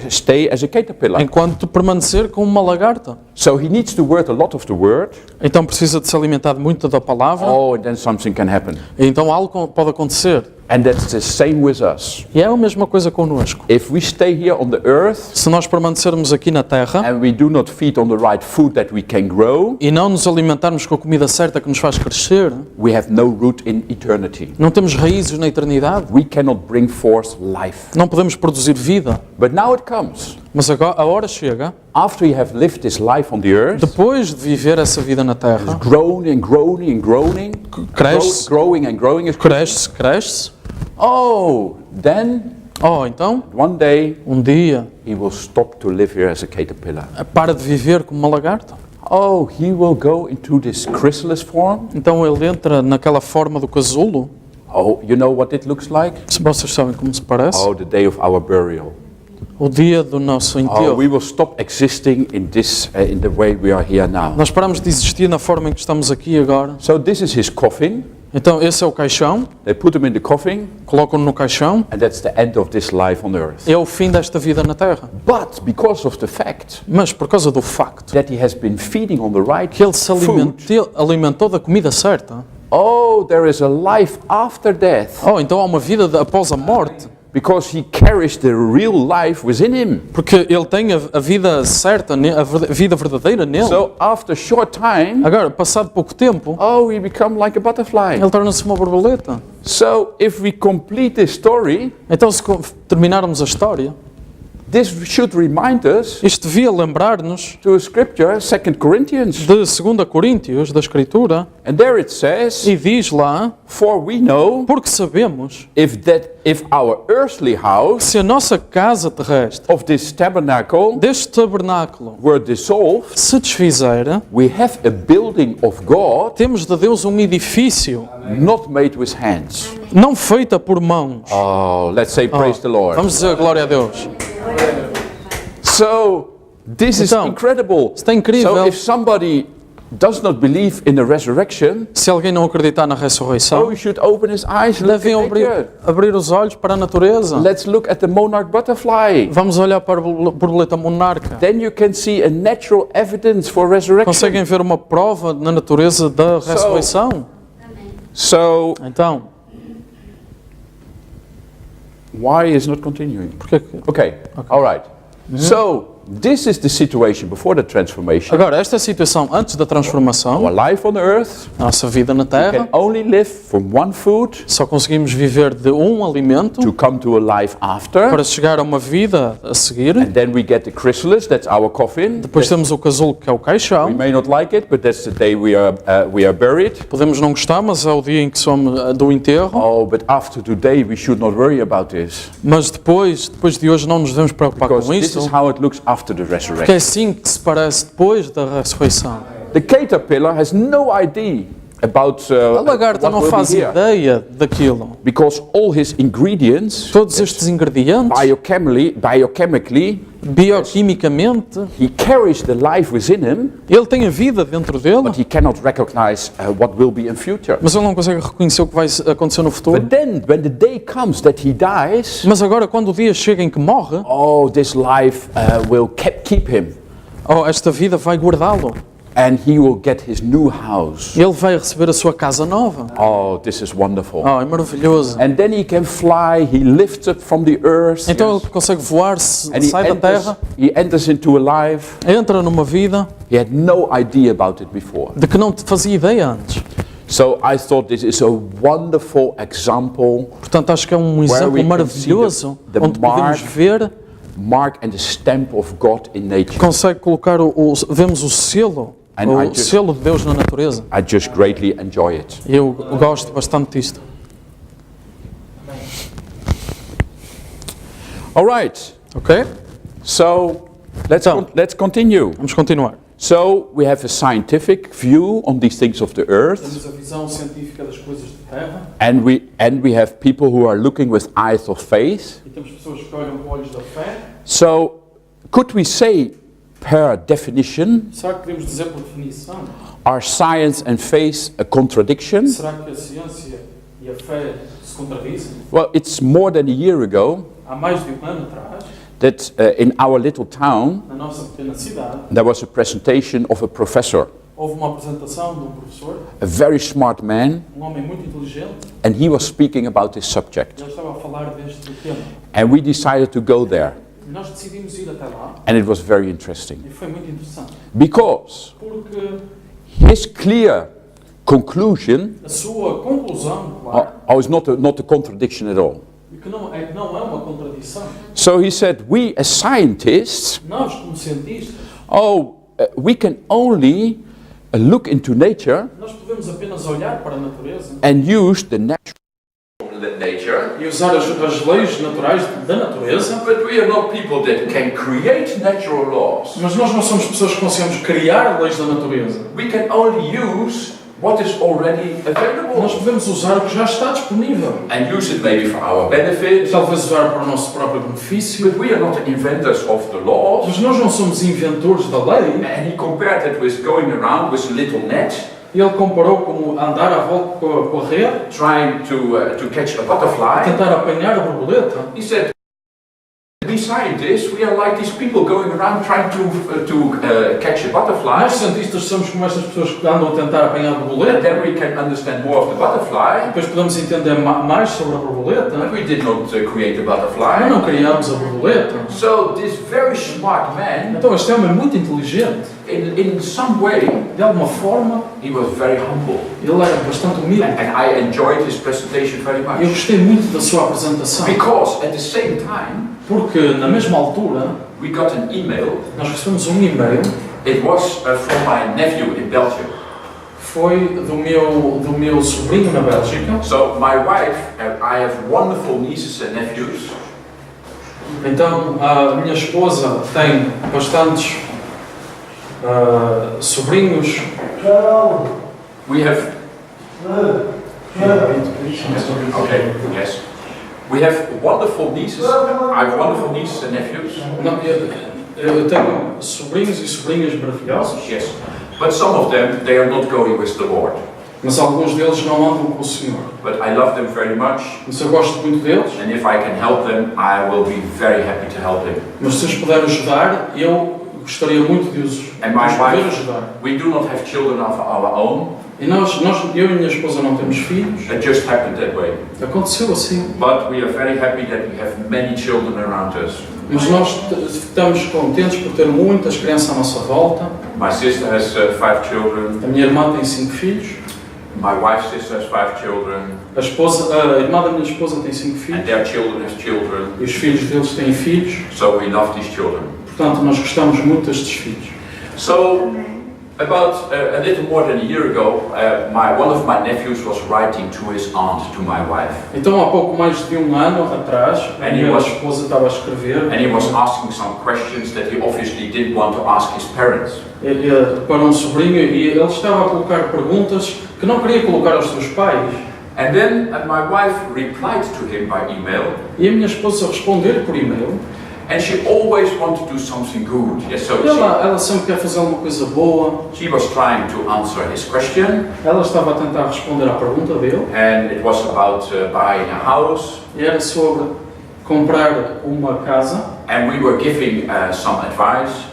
stay as a caterpillar. Enquanto permanecer com uma lagarta. So he needs to work a lot of the word. Então precisa de se alimentar muito da palavra. Oh, and then something can happen. E então algo pode acontecer. And that's the same with us. E é a mesma coisa connosco. If we stay here on the earth Se nós permanecermos aqui na Terra and we do not feed on the right food that we can grow, e não nos alimentarmos com a comida certa que nos faz crescer, we have no root in eternity. não temos raízes na eternidade, We cannot bring forth life. não podemos produzir vida. But now it comes. Mas agora a hora chega, After you have lived this life on the earth, depois de viver essa vida na Terra, growing and growing and growing, cresce, growing and growing, cresce. oh, then Oh, então, one day um dia, he will stop to live here as a caterpillar. para de viver como uma lagarta. Oh, he will go into this chrysalis form. Então ele entra naquela forma do casulo. Oh, you know what it looks like? Se vocês sabem como se parece, Oh, the day of our burial. o dia do nosso Oh, enterro. we will stop existing in this, in the way we are here now. Nós paramos de existir na forma em que estamos aqui agora. So this is his coffin. Então esse é o caixão, They put him in the coffin, colocam-no no caixão. and that's the end of this life on earth. É o fim desta vida na Terra. But because of the fact Mas por causa do facto that he has been feeding on the right que ele se food, alimentou da comida certa, oh, there is a life after death. oh, então há uma vida após a morte, Because he carries the real life within him. porque ele tem a vida certa, a vida verdadeira nele. So after a short time, Agora, passado pouco tempo, oh, we become like a butterfly. ele torna-se uma borboleta. So if we complete this story, Então, se terminarmos a história, this should remind us isto devia lembrar-nos to a scripture, 2 Corinthians. de 2 Coríntios, da Escritura, And there it says, e diz lá, for we know porque sabemos if our earthly house se a nossa casa terrestre, of this tabernacle deste tabernáculo, were dissolved, se desfizer, we have a building of God temos de Deus um edifício not made with hands. não feita por mãos. Oh, let's say praise the Lord. Vamos dizer glória a Deus. So this is Então, incredible. isto é incrível. So if somebody does not believe in the resurrection, Se alguém não acreditar na oh, ressurreição, he should open his eyes and look devem at nature. abrir os olhos para a natureza. Let's look at the monarch butterfly. Vamos olhar para a borboleta monarca. Then you can see a natural evidence for resurrection. Conseguem ver uma prova na natureza da ressurreição? So Então, why is not continuing? porque que... Okay. All right. So this is the situation before the transformation. Agora, esta é a situação antes da transformação. Our life on earth, A nossa vida na we can Terra, only live from one food só conseguimos viver de um alimento to come to a life after. para chegar a uma vida a seguir. And then we get the chrysalis, that's our coffin. Depois temos o casulo, que é o We caixão. may not like it, but that's the day we are buried. Podemos não gostar, mas é o dia em que somos do enterro. Oh, but after today we should not worry about this. Mas depois de hoje não nos devemos preocupar Because com this isto, is how it looks after the porque é resurrection. assim que se parece depois da ressurreição. The caterpillar has no idea about A lagarta what não will faz be here. ideia daquilo. Because all his ingredients, Todos estes ingredientes, biochemically, bioquimicamente, he carries the life within him, ele tem a vida dentro dele, but he cannot recognize what will be in future. mas ele não consegue reconhecer o que vai acontecer no futuro. But then, when the day comes that he dies, Mas agora, quando o dia chega em que morre, oh, this life will keep him, oh, esta vida vai guardá-lo. and he will get his new house. Ele vai receber a sua casa nova. Oh, this is wonderful. Oh, é maravilhoso. And then he can fly, he lifts up from the earth, Então ele consegue voar, and sai da terra, he enters into a life entra numa vida he had no idea about it before. de que não fazia ideia antes. So I thought this is a wonderful example, Portanto, acho que é um exemplo we can maravilhoso see the onde podemos ver, mark and the stamp of God in nature. consegue colocar vemos o selo, And I o just- selo de Deus na natureza. I just greatly enjoy it. Eu gosto bastante disto. All right. Ok? So Então. let's continue. Vamos continuar. So we have a scientific view on these things of the earth, Temos a visão científica das coisas da Terra and we have people who are looking with eyes of faith. e temos pessoas que olham com olhos da fé. So could we say, per definition, Será que podemos dizer por definição? are science and faith a contradiction? Será que a ciência e a fé se contradizem. Well, it's more than a year ago Há mais de um ano atrás, that in our little town na nossa pequena cidade, there was a presentation of a professor, houve uma apresentação de um professor, a very smart man, homem muito inteligente, and he was speaking about this subject. e ele estava a falar deste tema. And we decided to go there, E nós decidimos ir até lá, and it was very interesting e foi muito interessante, because porque his clear conclusion a sua conclusão, claro, is not a contradiction at all. e que não é uma contradição. So he said, we as scientists, Nós, como cientistas, we can only look into nature nós podemos apenas olhar para a natureza and use the natural nature, e usar as leis naturais da natureza, but we are not people that can create natural laws. mas nós não somos pessoas que conseguimos criar leis da natureza. We can only use what is already Nós available podemos usar o que já está disponível. and use it maybe for our benefit, Talvez usar para o nosso próprio benefício, but we are not the inventors of the laws. mas nós não somos inventores da lei. And he compared that with going around with a little net, E ele comparou como andar à volta com a rede, trying to catch a butterfly. tentar apanhar a borboleta. He said, we scientists, we are like these people going around trying to catch a butterfly. Nós cientistas somos como estas pessoas que andam a tentar apanhar a And borboleta. then we can understand more of the butterfly. Depois podemos entender mais sobre a borboleta. But we did not create the Mas butterfly. não criamos a borboleta. So this very smart man, Então este homem é muito inteligente. in some way, De alguma forma, he was very humble. ele era bastante humilde. And I enjoyed his presentation very Eu much. gostei muito da sua apresentação. Because at the same time, Porque na mesma altura, we got an email. nós recebemos um e-mail. It was from my nephew in Belgium. Foi do meu sobrinho na Bélgica. So my wife, I have wonderful nieces and nephews. Então a minha esposa tem bastantes sobrinhos. We have, okay, yes. We have wonderful nieces. I have wonderful nieces and nephews. Não, eu tenho sobrinhos e sobrinhas maravilhosos, Yes. But some of them, they are not going with the Lord. mas alguns deles não andam com o Senhor. But I love them very much. Mas eu gosto muito deles. And if I can help them, I will be very happy to help them. Mas se os puder ajudar, eu gostaria muito de os And my poder wife, ajudar. we do not have children of our own. E eu e minha esposa não temos filhos. It just happened that way. Aconteceu assim. But we are very happy that we have many children around us. Mas nós estamos contentes por ter muitas crianças à nossa volta. My sister has 5 children. A minha irmã tem 5 filhos. My wife's sister has 5 children. A irmã da minha esposa tem 5 And filhos. their children have children. E os filhos deles têm filhos. So we love these children. Portanto, nós gostamos muito destes filhos. So, about a little more than a year ago, one of my nephews was writing to his aunt, to my wife. Então, há pouco mais de um ano atrás, a And he minha was- esposa estava a escrever And he was asking some questions that he obviously didn't want to ask his parents. para um sobrinho e ele estava a colocar perguntas que não queria colocar aos seus pais. And then my wife replied to him by email, E a minha esposa responder por e-mail. and she always wanted to do something good. Yes, so Ela sempre quer fazer alguma coisa boa. she was trying to answer his question, Ela estava a tentar responder à pergunta dele. and it was about buying a house, E era sobre comprar uma casa. and we were giving some advice.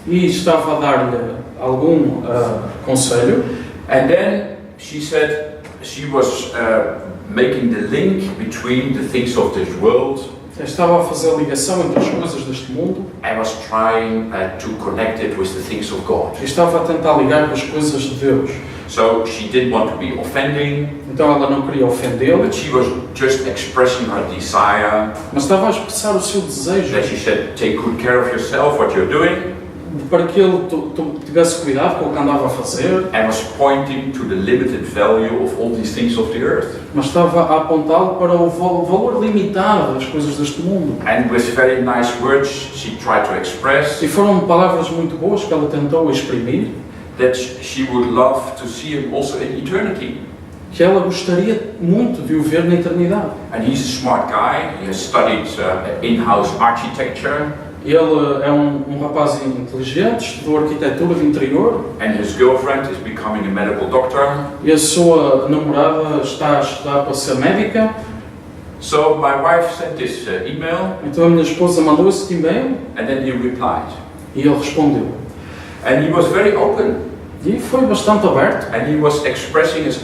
E estava a dar-lhe algum conselho. And then she said she was making the link between the things of this world Estava a fazer a ligação entre as coisas deste mundo. and was trying to connect it with the things of God. E estava a tentar ligar com as coisas de Deus. So she didn't want to be offending, Então ela não queria ofendê-lo, but she was just expressing her desire. mas estava a expressar o seu desejo That she said, take good care of yourself, what you're doing, para que ele tivesse cuidado com o que andava a fazer, and was pointing to the limited value of all these things of the earth. mas estava a apontá-lo para o valor limitado das coisas deste mundo. And with very nice words, she tried to express E foram palavras muito boas que ela tentou exprimir, that she would love to see him also in eternity. que ela gostaria muito de o ver na eternidade. And he's a smart guy. He has studied in-house architecture. Ele é um rapaz inteligente, estudou arquitetura de interior and his girlfriend is becoming a medical doctor. e a sua namorada está a estudar para ser médica. So my wife sent this email, Então a minha esposa mandou esse e-mail and then he replied. e ele respondeu. And he was very open, E foi bastante aberto. and he was expressing his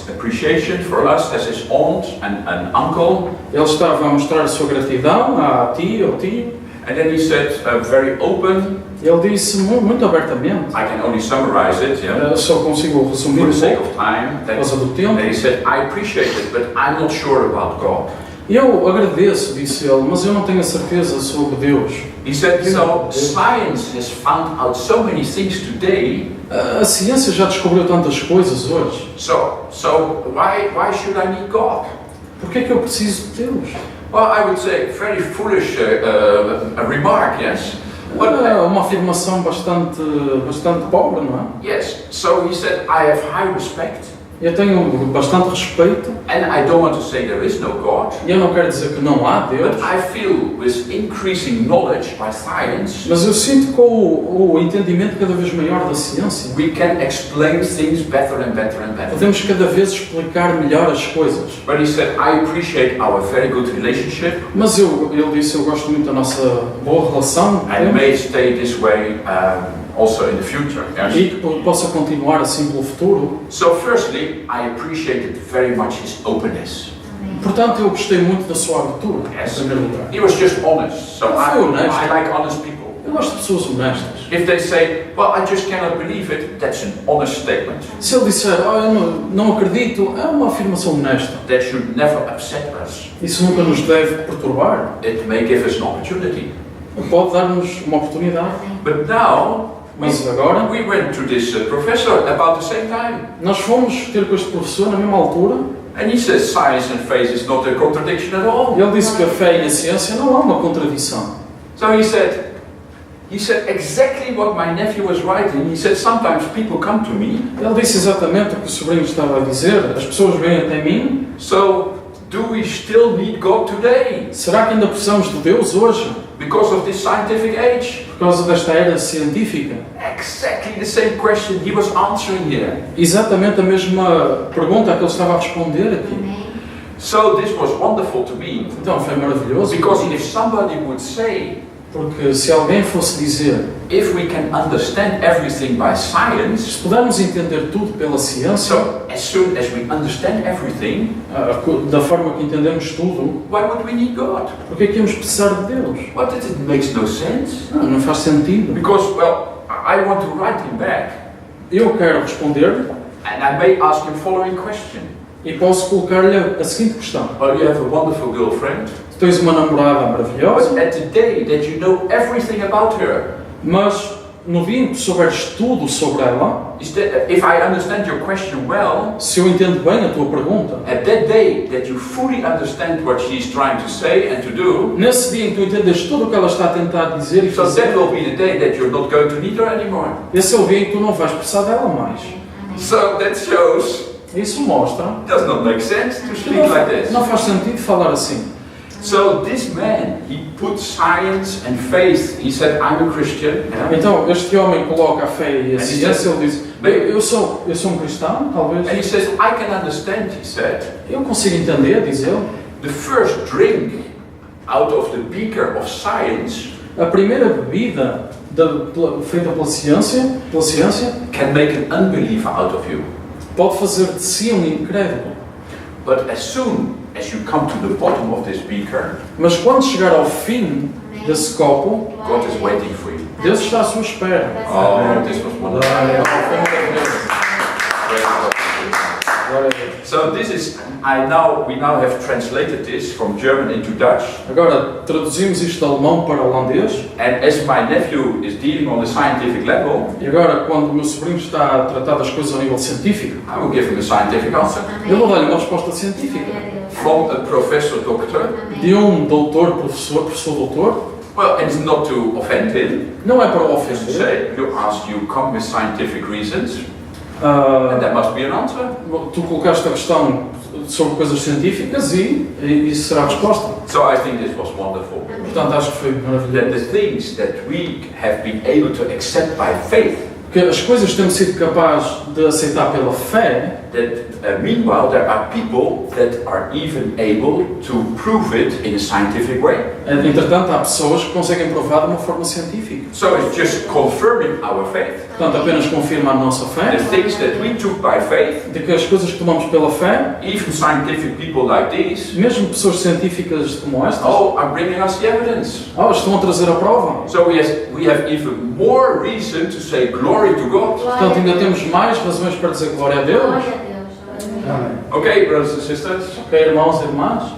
appreciation for us as his aunt and uncle. Ele estava a mostrar a sua gratidão à tia, ao tio. And then he said, very open, Ele disse muito abertamente. I can only summarize it, yeah, Eu só consigo resumir for the um sake pouco of time, por causa do tempo. that he said, I appreciate it, but I'm not sure about God. Eu agradeço, disse ele, mas eu não tenho a certeza sobre Deus. He said, science has found out so many things today, A ciência já descobriu tantas coisas hoje. so why should I need God? Por que é que eu preciso de Deus? Well, I would say very foolish remark, yes. É uma afirmação bastante pobre, não é? Yes. So he said, I have high respect, Eu tenho bastante respeito and I don't want to say there is no God, e eu não quero dizer que não há Deus, but I feel with increasing knowledge by science, mas eu sinto que com o entendimento cada vez maior da ciência, we can explain things better and better and better. podemos cada vez explicar melhor as coisas. But he said, I appreciate our very good relationship, Mas ele disse, eu gosto muito da nossa boa relação and may stay this way also in the future. Yes? e que possa continuar assim pelo futuro. So firstly, I appreciated very much his openness. Portanto, eu gostei muito da sua abertura, Yes. em primeiro lugar. He was just honest. So I like honest people. Eu gosto de pessoas honestas. If they say, well, I just cannot believe it, that's an honest statement. Se ele disser, eu não acredito, é uma afirmação honesta. That should never upset us. Isso nunca nos deve perturbar. It may give us an opportunity. Pode dar-nos uma oportunidade. But now, Mas agora, we went to this professor about the same time. nós fomos ter com este professor na mesma altura And he says science and faith is not a contradiction at all. e ele disse que a fé e a ciência não há uma contradição. So he said exactly what my nephew was writing. He said, sometimes people come to me, Ele disse exatamente o que o sobrinho estava a dizer. As pessoas vêm até mim. so do we still need God today Será que ainda precisamos de Deus hoje? because of this scientific age? Por causa desta era científica? Exactly the same question he was answering here. Exatamente a mesma pergunta que ele estava a responder aqui. So this was wonderful to me, Então foi maravilhoso. because if somebody would say, Porque se alguém fosse dizer, if we can understand everything by science, se pudermos entender tudo pela ciência, so as soon as we understand everything, da forma que entendemos tudo, why would we need God? por que é que íamos precisar de Deus? What, it makes no sense. Não faz sentido. Because, well, I want to write him back, Eu quero responder and I may ask him following question. e posso colocar-lhe a seguinte questão. Well, you have a wonderful girlfriend, Tu tens uma namorada maravilhosa, but at the day that you know everything about her, mas no dia em que souberes tudo sobre ela, if I understand your question well, se eu entendo bem a tua pergunta, at that day that you fully understand what she's trying to say and to do, nesse dia em que tu entendes tudo o que ela está a tentar dizer e so that fazer, will be the day that you're not going to need her anymore. esse é o dia em que tu não vais precisar dela mais. So that shows Isso mostra it does not make sense to que speak like this. não faz sentido falar assim. So this man, he put science and faith. He said, I'm a Christian. Yeah? Então, este homem coloca a fé e a And he ciência, said, ele diz, eu sou um cristão, talvez. And he says, I can understand, he said, Eu consigo entender, diz ele, the first drink out of the beaker of science a primeira bebida feita pela ciência can make an unbeliever out of you. pode fazer de si um incrédulo. But as soon as you come to the bottom of this beaker, Mas quando chegar ao fim desse copo, God is waiting for you. Deus está à sua espera. Oh, this was wonderful. Foi maravilhoso. Glória a Deus. So this is, we now have translated this from German into Dutch. Agora, traduzimos isto de alemão para holandês. And as my nephew is dealing on the scientific level, E agora, quando o meu sobrinho está a tratar das coisas a nível científico, I will give him a scientific answer. eu vou dar-lhe uma resposta científica. From a professor doctor. De um doutor, professor doutor, Well, it's not to offend him. não é para o Just to ofender. say, you come with scientific reasons, and there must be an answer. Tu colocaste a questão sobre coisas científicas e isso será a resposta. So I think this was wonderful. Portanto, acho que foi That maravilhoso. the things that we have been able to accept by faith, Porque as coisas que temos sido capazes de aceitar pela fé, that meanwhile there are people that are even able to prove it in a scientific way. entretanto, há pessoas que conseguem provar de uma forma científica. So it's just confirming our faith. Portanto, apenas confirma a nossa fé, The things that we took by faith, de que as coisas que tomamos pela fé, even scientific people like these, mesmo pessoas científicas como estas, are bringing us the evidence. estão a trazer a prova. So we have even more reason to say glory to God. Portanto, ainda temos mais razões para dizer glória a Deus. Glória a Deus. Okay, brothers and sisters. Ok, irmãos e irmãs?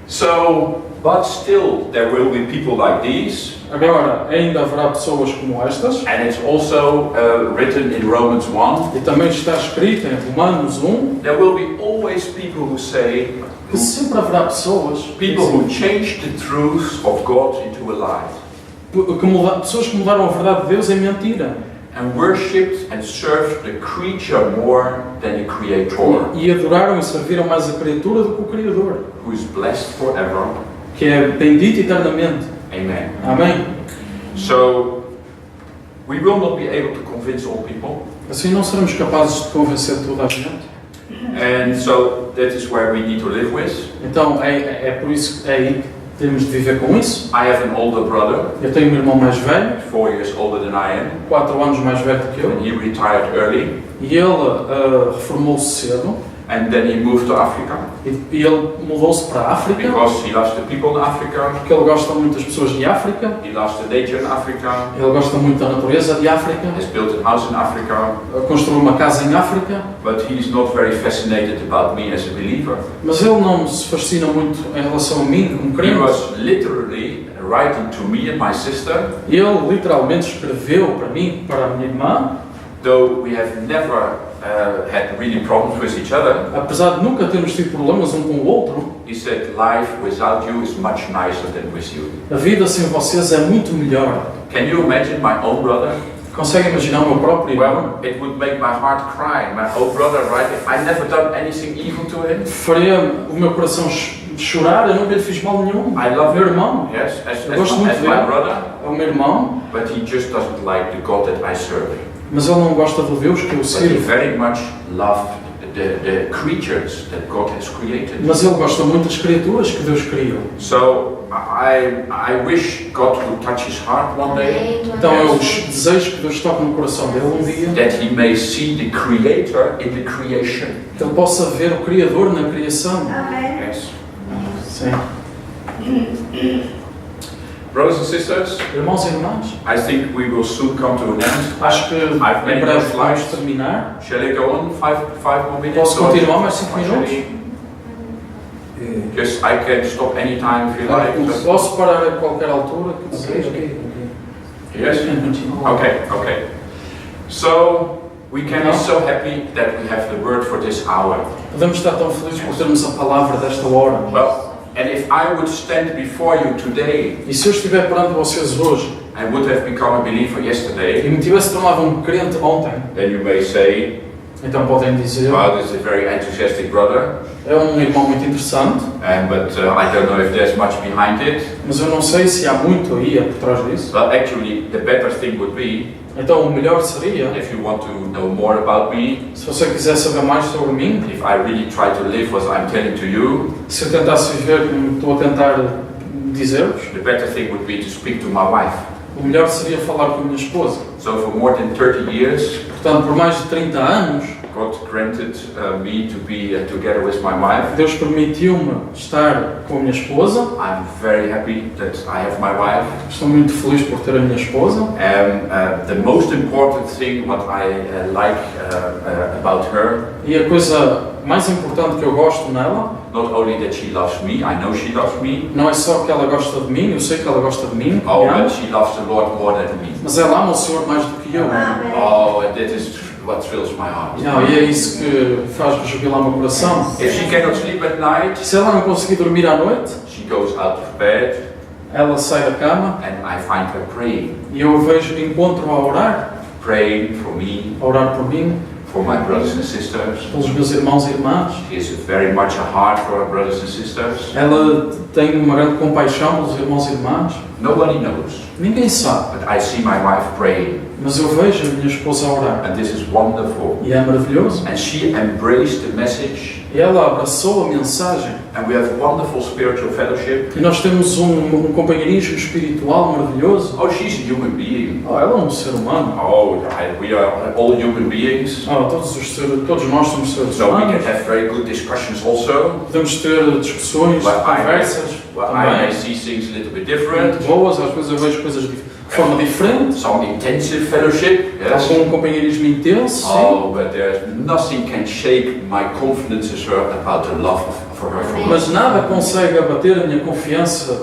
So, but still there will be people like these. Agora, ainda haverá pessoas como estas, And it's also written in Romans 1. e também está escrito em Romanos 1, There will be always people who say, que sempre haverá pessoas people who change the truth of God into a lie. pessoas que mudaram a verdade de Deus em mentira And worshipped and served the creature more than the Creator, e adoraram e serviram mais a criatura do que o Criador, who is blessed forever. que é bendito eternamente. Amen. Amém? So, we will not be able to convince all people. Assim não seremos capazes de convencer toda a gente. And so, that is where we need to live with. Então é por isso que é aí que temos de viver com isso. I have an older brother, Eu tenho um irmão mais velho, 4 years older than I am, 4 anos mais velho do que and eu, he retired early. e ele reformou-se cedo, And then he moved to Africa e ele mudou-se para a África, because he loves the people in Africa, porque ele gosta muito das pessoas de África, he loves the nature in Africa, ele gosta muito da natureza de África, has built a house in Africa, construiu uma casa em África, but he's not very fascinated about me as a believer. mas ele não se fascina muito em relação a mim como He crente. was literally writing to me and my sister, Ele literalmente escreveu para mim, para a minha irmã, though we have never had really problems with each other. apesar de nunca termos tido problemas um com o outro, He said, life without you is much nicer than with you. a vida sem vocês é muito melhor. Can you imagine my own brother? Conseguem imaginar o meu próprio irmão? Well, it would make my heart cry. My own brother, right? I never done anything evil to him. Faria o meu coração chorar, eu nunca lhe fiz mal nenhum. I love Meu him. irmão, Yes, as gosto muito my dele. brother, é o meu irmão, but he just doesn't like the God that I serve. mas ele não gosta do Deus que eu But he sirvo. very much loved the creatures that God has created. Mas ele gosta muito das criaturas que Deus criou. So I wish God would touch his heart one day, Amém. Então eu desejo que Deus toque no coração dele um dia, that he may see the Creator in the creation. que ele possa ver o Criador na criação. Yes. Sim. Brothers and sisters, Irmãos e irmãs, I think we will soon come to an end. acho que I've em made breve more vamos slides. terminar. Shall I go on five more minutes? Posso continuar mais 5 Or shall minutos? I- Just I can stop anytime if you like. Just- Posso parar a qualquer altura que deseja? Yes? Okay. So we can be so happy that we have the word for this hour. Podemos estar tão felizes por termos a palavra desta hora. Well, and if I would stand before you today E se eu estiver perante vocês hoje and would have become a believer e yesterday, me tivesse tornado um crente ontem, then you may say, então podem dizer, well, this is a very enthusiastic brother, é um irmão muito interessante, but I don't know if there's much behind it. mas eu não sei se há muito aí por trás disso. Well, actually, the better thing would be, Então o melhor seria, if you want to know more about me, se você quiser saber mais sobre mim, if I really try to live what I'm telling to you, se eu tentasse viver como estou a tentar dizer-vos, the better thing would be to speak to my wife. o melhor seria falar com a minha esposa. So for more than 30 years, Portanto, por mais de 30 anos, God granted me to be together with my wife. Deus permitiu-me estar com a minha esposa. I'm very happy that I have my wife. Estou muito feliz por ter a minha esposa. The most important thing what I like about her, E a coisa mais importante que eu gosto nela, not only that she loves me, I know she loves me, não é só que ela gosta de mim, eu sei que ela gosta de mim, oh, me ama, but she loves the Lord more than me. mas ela ama o Senhor mais do que eu. Oh, and that is what fills my heart. E é isso que faz rejubilar o meu coração. If she cannot sleep at night, Se ela não conseguir dormir à noite, she goes out of bed ela sai da cama and I find her praying. e eu encontro-a a orar Praying for me, por mim, for my brothers and sisters. pelos meus irmãos e irmãs. She has very much a heart for her brothers and sisters. Ela tem uma grande compaixão pelos irmãos e irmãs. Nobody knows, Ninguém sabe, but I see my wife praying, mas eu vejo a minha esposa a orar. and this is wonderful. E é maravilhoso. And she embraced the message, E ela abraçou a mensagem. and we have wonderful spiritual fellowship. E nós temos um companheirismo espiritual maravilhoso. Oh, she's a human being. Oh, ela é um ser humano. Oh, we are all human beings. Oh, todos nós somos seres So we can humanos. have very good discussions also. Podemos ter discussões, But conversas I may também. see things a little bit Muito different. boas, às vezes eu vejo coisas de forma diferente. Some intensive fellowship, yes. Com um companheirismo intenso, sim. Oh, but there's nothing can shake my confidence in her about the love for her. For Mas nada consegue abater a minha confiança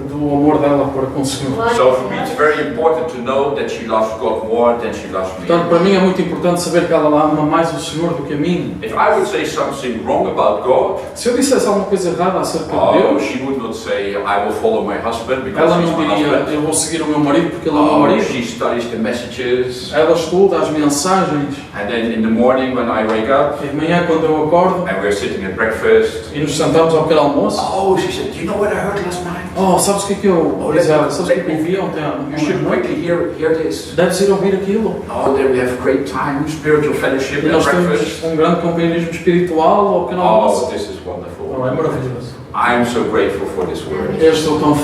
do amor dela para com o Senhor. So for me, it's very important to know that she loves God more than she loves me. Portanto, para mim é muito importante saber que ela ama mais o Senhor do que a mim. If I would say something wrong about God, Se eu dissesse alguma coisa errada acerca de oh, Deus, she would not say, I will follow my husband because ela he's não my diria, husband. eu vou seguir o meu marido porque ele é o meu Oh, marido. she studies the messages, Ela estuda as mensagens. and then in the morning when I wake up E de manhã, quando eu acordo and we're sitting at breakfast, e nos sentamos ao pequeno almoço, oh, she said, do you know what I heard last night? oh, sabes o que é que eu diz ela? Sabes o que é que eu ouvi ontem? You should quickly hear this. Deves ir ouvir aquilo. Oh, there we have great time, spiritual fellowship E at nós breakfast. temos um grande companheirismo espiritual ao pequeno Oh, almoço. this is Oh, wonderful. é maravilhoso. I am so grateful for this word. Eu estou tão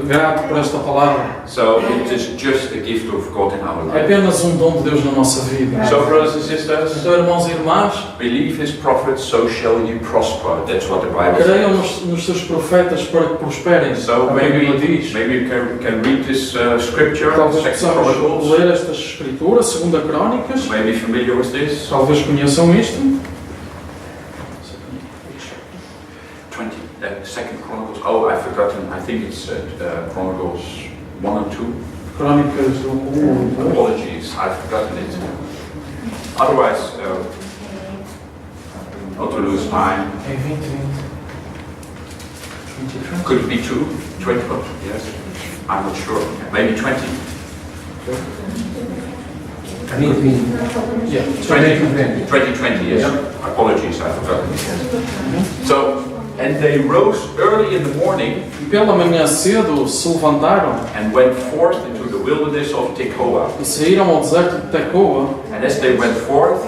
grato por esta palavra. So it is just a gift of God in our É life. apenas um dom de Deus na nossa vida. So brothers and sisters, Então, irmãos e irmãs, believe his prophets, so shall you prosper. That's what the Bible creiam says. nos seus profetas para que prosperem. So A maybe Bíblia diz. we can read this scripture, Talvez 2 possamos Chronicles. ler estas escrituras, 2 Crónicas. Maybe familiar with this. Talvez conheçam isto. 2 Chronicles. Oh, I've forgotten. I think it's Chronicles 1 and 2. Crónicas do 1 ou 2. Apologies, I've forgotten it. Otherwise, not to lose time. É 20. Could it be 20? Yes. I'm not sure. Maybe 20. 2020, yes. Apologies, I've forgotten. So, and they rose early in the morning E pela manhã cedo se levantaram and went forth into the wilderness of Tekoa. e saíram ao deserto de Tecoa. And as they went forth,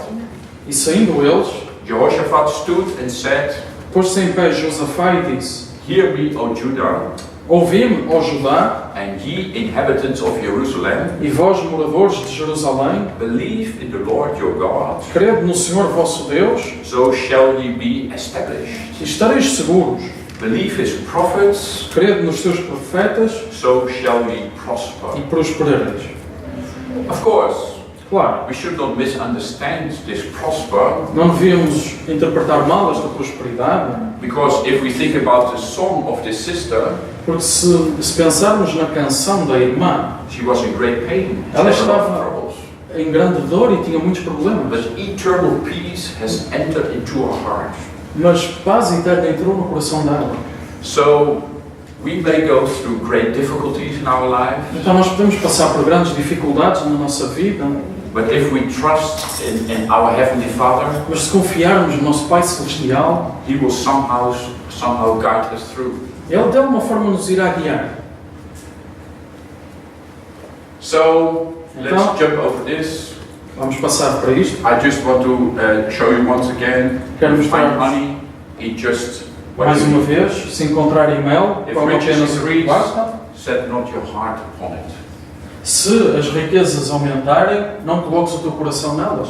E saindo eles, Jehoshaphat stood and said, pôs-se em pé Josafá e disse: Hear me, O Judah, Ouvi-me, ó Judá, and ye inhabitants of Jerusalem, e vós, moradores de Jerusalém, believe in the Lord your God, crede no Senhor vosso Deus, so shall ye be established. e estareis seguros. Believe his prophets, Crede nos teus profetas, so shall ye prosper. e prosperareis. Of course, Claro, we should not misunderstand this prosper, não devíamos interpretar mal esta prosperidade, because if we think about the song of this sister, porque se pensarmos na canção da irmã, she was in great pain. She Ela had a lot of estava- troubles. em grande dor e tinha muitos problemas, But eternal peace has entered into her heart. mas paz eterna entrou no coração dela. So we may go through great difficulties in our lives, Então nós podemos passar por grandes dificuldades na nossa vida, but if we trust in our Heavenly Father, mas se confiarmos no nosso Pai Celestial, He will somehow guide us through. Ele de alguma forma nos irá guiar. So let's Então- jump over this. Vamos passar para isto. I just want to show you once again. Quero Find mostrar honey. It just what mais you uma vez, se encontrarem mel, If como riches apenas o que increase, basta. set not your heart upon it. Se as riquezas aumentarem, não coloques o teu coração nelas.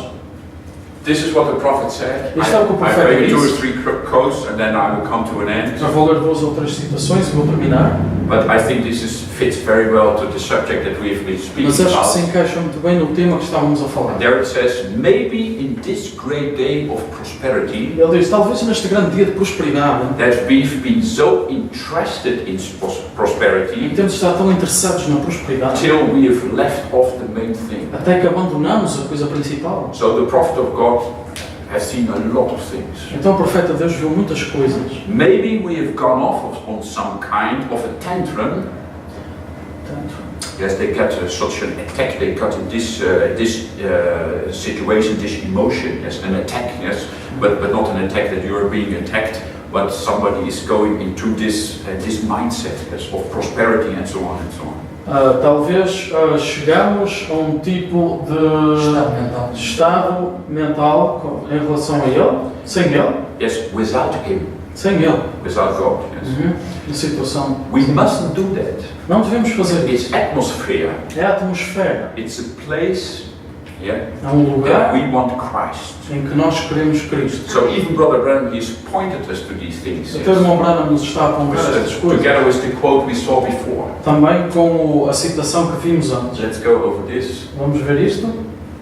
This is what the prophet said. Isto é o que o I profeta read two or disse. three quotes and then I will come to an end. Já vou ler 2 ou 3 citações e vou terminar. But I think fits very well to the subject that we've been speaking Mas acho que se about. encaixa muito bem no tema que estávamos a falar. There it says, maybe in this great day of prosperity, Ele diz, talvez neste grande dia de prosperidade, that we've been so interested in e prosperity temos estado tão interessados na prosperidade, till we have left off the main thing. até que abandonamos a coisa principal. So the prophet of God has seen a lot of things. Então o profeta de Deus viu muitas coisas. Maybe we have gone off on some kind of a tantrum Yes, they got such an attack. They got in this situation, this emotion. Yes, an attack. Yes, but not an attack that you are being attacked, but somebody is going into this mindset, yes, of prosperity and so on and so on. Talvez chegamos a tipo de estado mental em relação a ele, sem ele, Yes, without Him, sem ele, without God. Yes, na situação. we mustn't do that. Não devemos fazer isso. It's atmosphere. É a atmosfera, It's a place, yeah, é um that lugar we want Christ. em que nós queremos Cristo. So even Brother Branham, he's pointed us to these things. Até o irmão Branham nos está a apontar estas coisas. Together with the quote we saw before. Também com a citação que vimos antes. Let's go over this. Vamos ver isto?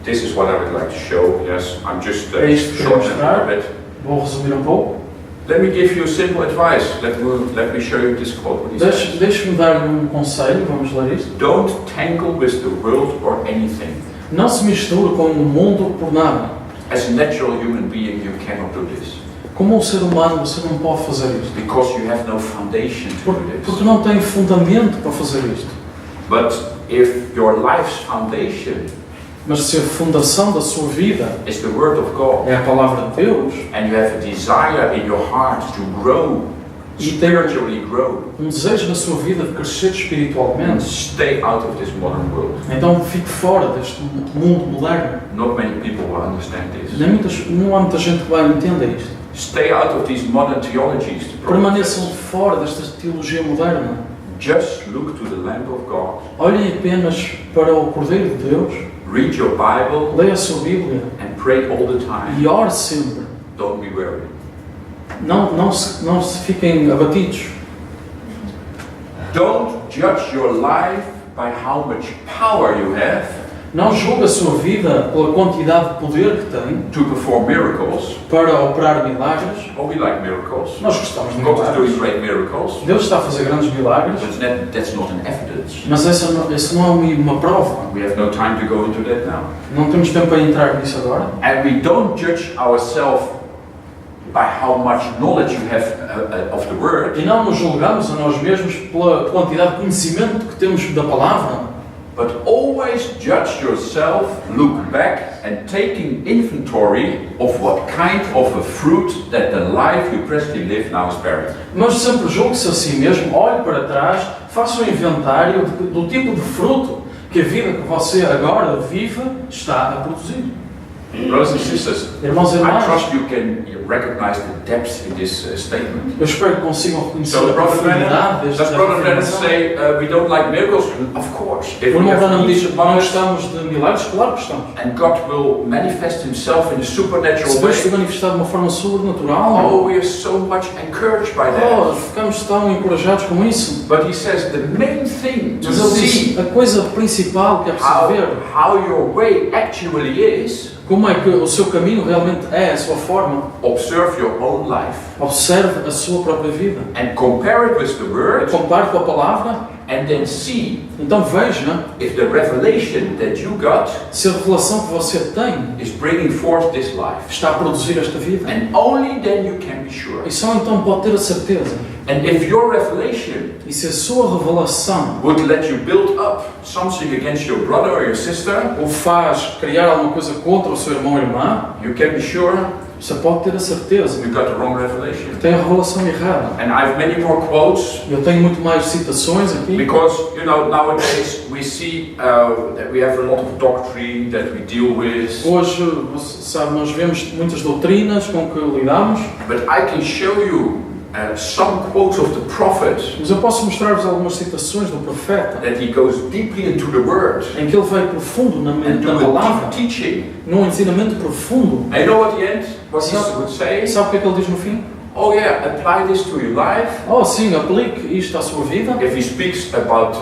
This is what I would like to show. Yes, I'm just É isto que eu shortening mostrar. a bit. Vou resumir um pouco. Let me give you simple advice. Let me show you this quote. What he says. Deixe-me dar-lhe um conselho, vamos ler isto. Don't tangle with the world or anything. Não se misture com o mundo por nada. As a natural human being, you cannot do this Como um ser humano, você não pode fazer isto. because you have no foundation to do this. Porque não tem fundamento para fazer isto. But if your life's foundation Mas se a fundação da sua vida is the Word of God, é a palavra de Deus, and you have a desire in your heart to grow, spiritually grow, desejo na sua vida de crescer and espiritualmente, stay out of this modern world. então fique fora deste mundo moderno. Not many people will understand this. Não há muita gente que vai entender isto. Stay out of these modern theologies. the prophet Permaneçam says. fora desta teologia moderna. Just look to the Lamb of God. Olhem apenas para o Cordeiro de Deus, Read your Bible leia a sua Bíblia and pray all the time. e ore sempre. Don't be weary. Não se fiquem abatidos. Don't judge your life by how much power you have Não julgue a sua vida pela quantidade de poder que tem to perform miracles. para operar milagres. Oh, we like miracles. Nós gostamos de God is doing milagres. great miracles. Deus está a fazer grandes milagres, But that's not an evidence. mas essa não é uma prova. We have no time to go into that now. Não temos tempo para entrar nisso agora. And we don't judge ourselves by how much knowledge you have of the Word, E não nos julgamos a nós mesmos pela quantidade de conhecimento que temos da palavra, but always judge yourself, look back, and taking inventory of what kind of a fruit that the life you presently live now is bearing. mas sempre julgue-se a si mesmo, olhe para trás, faça um inventário do tipo de fruto que a vida que você agora vive está a produzir. Brothers and sisters, Irmãos e I irmãs, trust you can recognize the depth in this statement. eu espero que consigam reconhecer So, a Brother profundidade Brennan, desta does Brother Brennan afirmação. say we don't like miracles? Of course. If O we irmão Branham have diz needs que não among us, gostamos de milagres, claro que estamos. and God will manifest Himself in a Se supernatural Deus se way. manifestar de uma forma sobrenatural, Oh, we are so much encouraged by that. ficamos tão encorajados com isso. But He says the main thing to Mas ele diz, see a coisa principal que é preciso ver, how your way actually is, como é que o seu caminho realmente é, a sua forma, observe your own life observe a sua própria vida, and compare it with the Word, compare com a palavra, and then see então veja if the revelation that you got se a revelação que você tem is bringing forth this life. está a produzir esta vida. And only then you can be sure. E só então pode ter a certeza. And if your revelation E se a sua revelação would let you build up something against your brother or your sister, o faz criar alguma coisa contra o seu irmão ou irmã, you can be sure você pode ter a certeza you got the wrong revelation. que tem a revelação errada. And I have many more quotes Eu tenho muito mais citações aqui. because, you know, nowadays we see that we have a lot of doctrine that we deal with. Hoje, você sabe, nós vemos muitas doutrinas com que lidamos, But I can show you some quotes of the prophet mas eu posso mostrar-vos algumas citações do profeta that he goes deeply into the word em que ele vai profundo na and do palavra, a deep teaching. num ensinamento profundo. And you know what the end? What he would say? Sabe o que é que ele diz no fim? Oh yeah, apply this to your life. Oh sim, aplique isto à sua vida. If he speaks about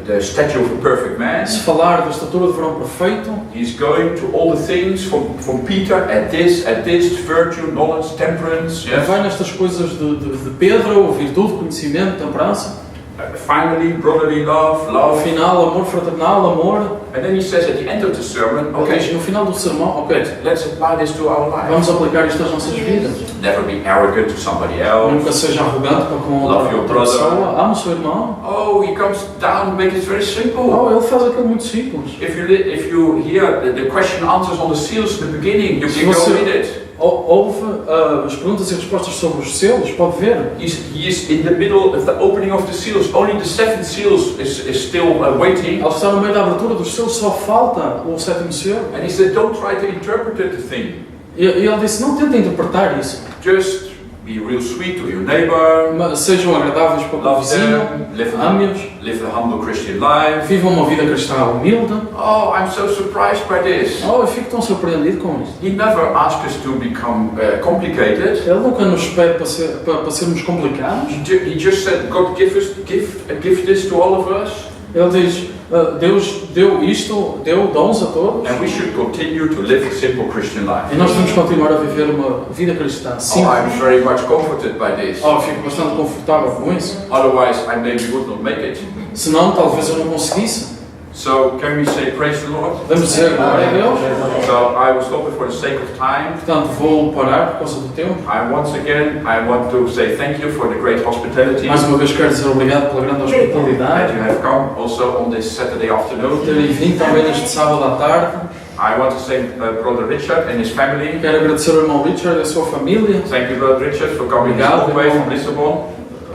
the statue of a perfect man, Se falar da estatura do varão perfeito, he's going to all the things from Peter at this, virtue, knowledge, temperance. Yes. vai nestas coisas de Pedro, virtude, conhecimento, temperança. Finally, brotherly love, Ao love. final, amor fraternal, amor. And then he says at the end of the sermon, Ele diz, okay, no final do sermão, ok, let's apply this to our lives. vamos aplicar isto às nossas vidas. Never be arrogant to somebody else. Nunca seja arrogante para com Love your outra brother. pessoa. Ama o seu irmão. Oh, he comes down, make it very simple. Oh, ele faz aquilo muito simples. If you hear the question answers on the seals in the beginning, you Se can go você read it. ouve as perguntas e respostas sobre os selos, pode ver. He is in the middle of the opening of the seals. Only the seventh seals is still waiting. Ele está no meio da abertura dos selos, só falta o sétimo selo. And he said, don't try to interpret the thing. E ele disse, não tenta interpretar isso. Just be real sweet to your neighbor. Mas sejam agradáveis para o Love vizinho, them. ame-os, Live a humble Christian life. vivam uma vida cristã humilde. Oh, I'm so surprised by this. Oh, eu fico tão surpreendido com isso. He never asked us to become complicated. Ele nunca nos pede para sermos complicados. He just said, God give this to all of us. Ele diz, Deus deu isto, deu dons a todos. And we should continue to live a simple Christian life. E nós devemos continuar a viver uma vida cristã Oh, simples. I'm very much comforted by this. Oh, fico bastante confortável com isso. Otherwise, I maybe would not make it. Senão, talvez eu não conseguisse. So, can we say praise the Lord? Podemos dizer glória a Deus. So, I will stop it for the sake of time. Portanto, vou parar por causa do tempo. Once again, I want to say thank you for the great hospitality Mais uma vez quero dizer obrigado pela grande that hospitalidade. you have come also on this Saturday afternoon. Terem vindo também neste sábado à tarde. I want to thank Brother Richard and his family. Quero agradecer ao irmão Richard e a sua família. Thank you, Brother Richard, for coming this Obrigado, long way irmão. from Lisbon.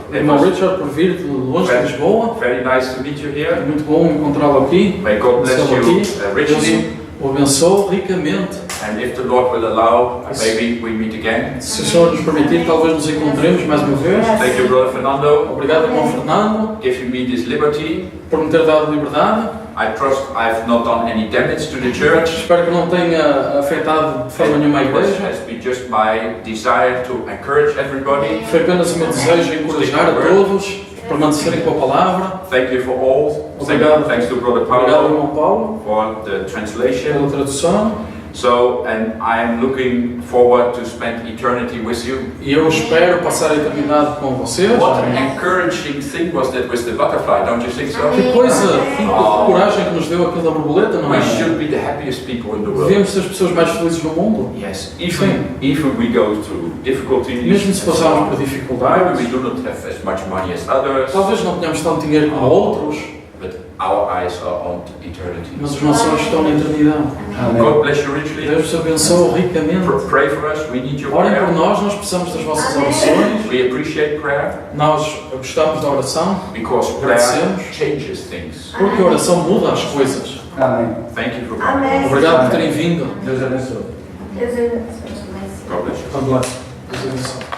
It Irmão was Richard por vir de longe de Lisboa. very nice to meet you É here. muito bom encontrá-lo aqui. May God bless Conhecê-lo you aqui. richly. Deus o abençoe ricamente. And if the Lord will allow, maybe we meet again. Se o Senhor nos permitir, talvez nos encontremos mais uma vez. Thank you, Brother Fernando, Obrigado, irmão Fernando, giving me this liberty. por me ter dado liberdade. I trust I've not done any damage to the church. Espero que não tenha afetado de forma nenhuma a It igreja. has been just my desire to encourage everybody. Foi apenas o meu desejo de encorajar a todos, permanecerem com a palavra. Thank you for all. Obrigado. Thanks to Brother Obrigado, Paulo irmão Paulo, for the translation. pela tradução. So, and I am looking forward to spend eternity with you. E eu espero passar a eternidade com vocês. What an encouraging thing was that with the butterfly, don't you think so? Que coisa, que coragem que nos deu aquilo da borboleta, não We é? should be the happiest people in the world. Devemos ser as pessoas mais felizes no mundo. Yes, even we go through difficulties. Mesmo se passarmos por Maybe dificuldades, we do not have as much money as others, talvez não tenhamos tanto dinheiro como outros, but our eyes are on eternity. mas os nossos olhos estão na eternidade. God bless you richly. Deus te abençoe ricamente. Pray for us. We need your Orem por prayer. nós precisamos das vossas orações. We appreciate prayer Nós gostamos da oração, because prayer Agradecemos. changes things. porque a oração muda as coisas. Amém. Thank you for coming. Amém. Obrigado por terem vindo. Deus abençoe. Deus abençoe. God bless you. God bless. Deus abençoe.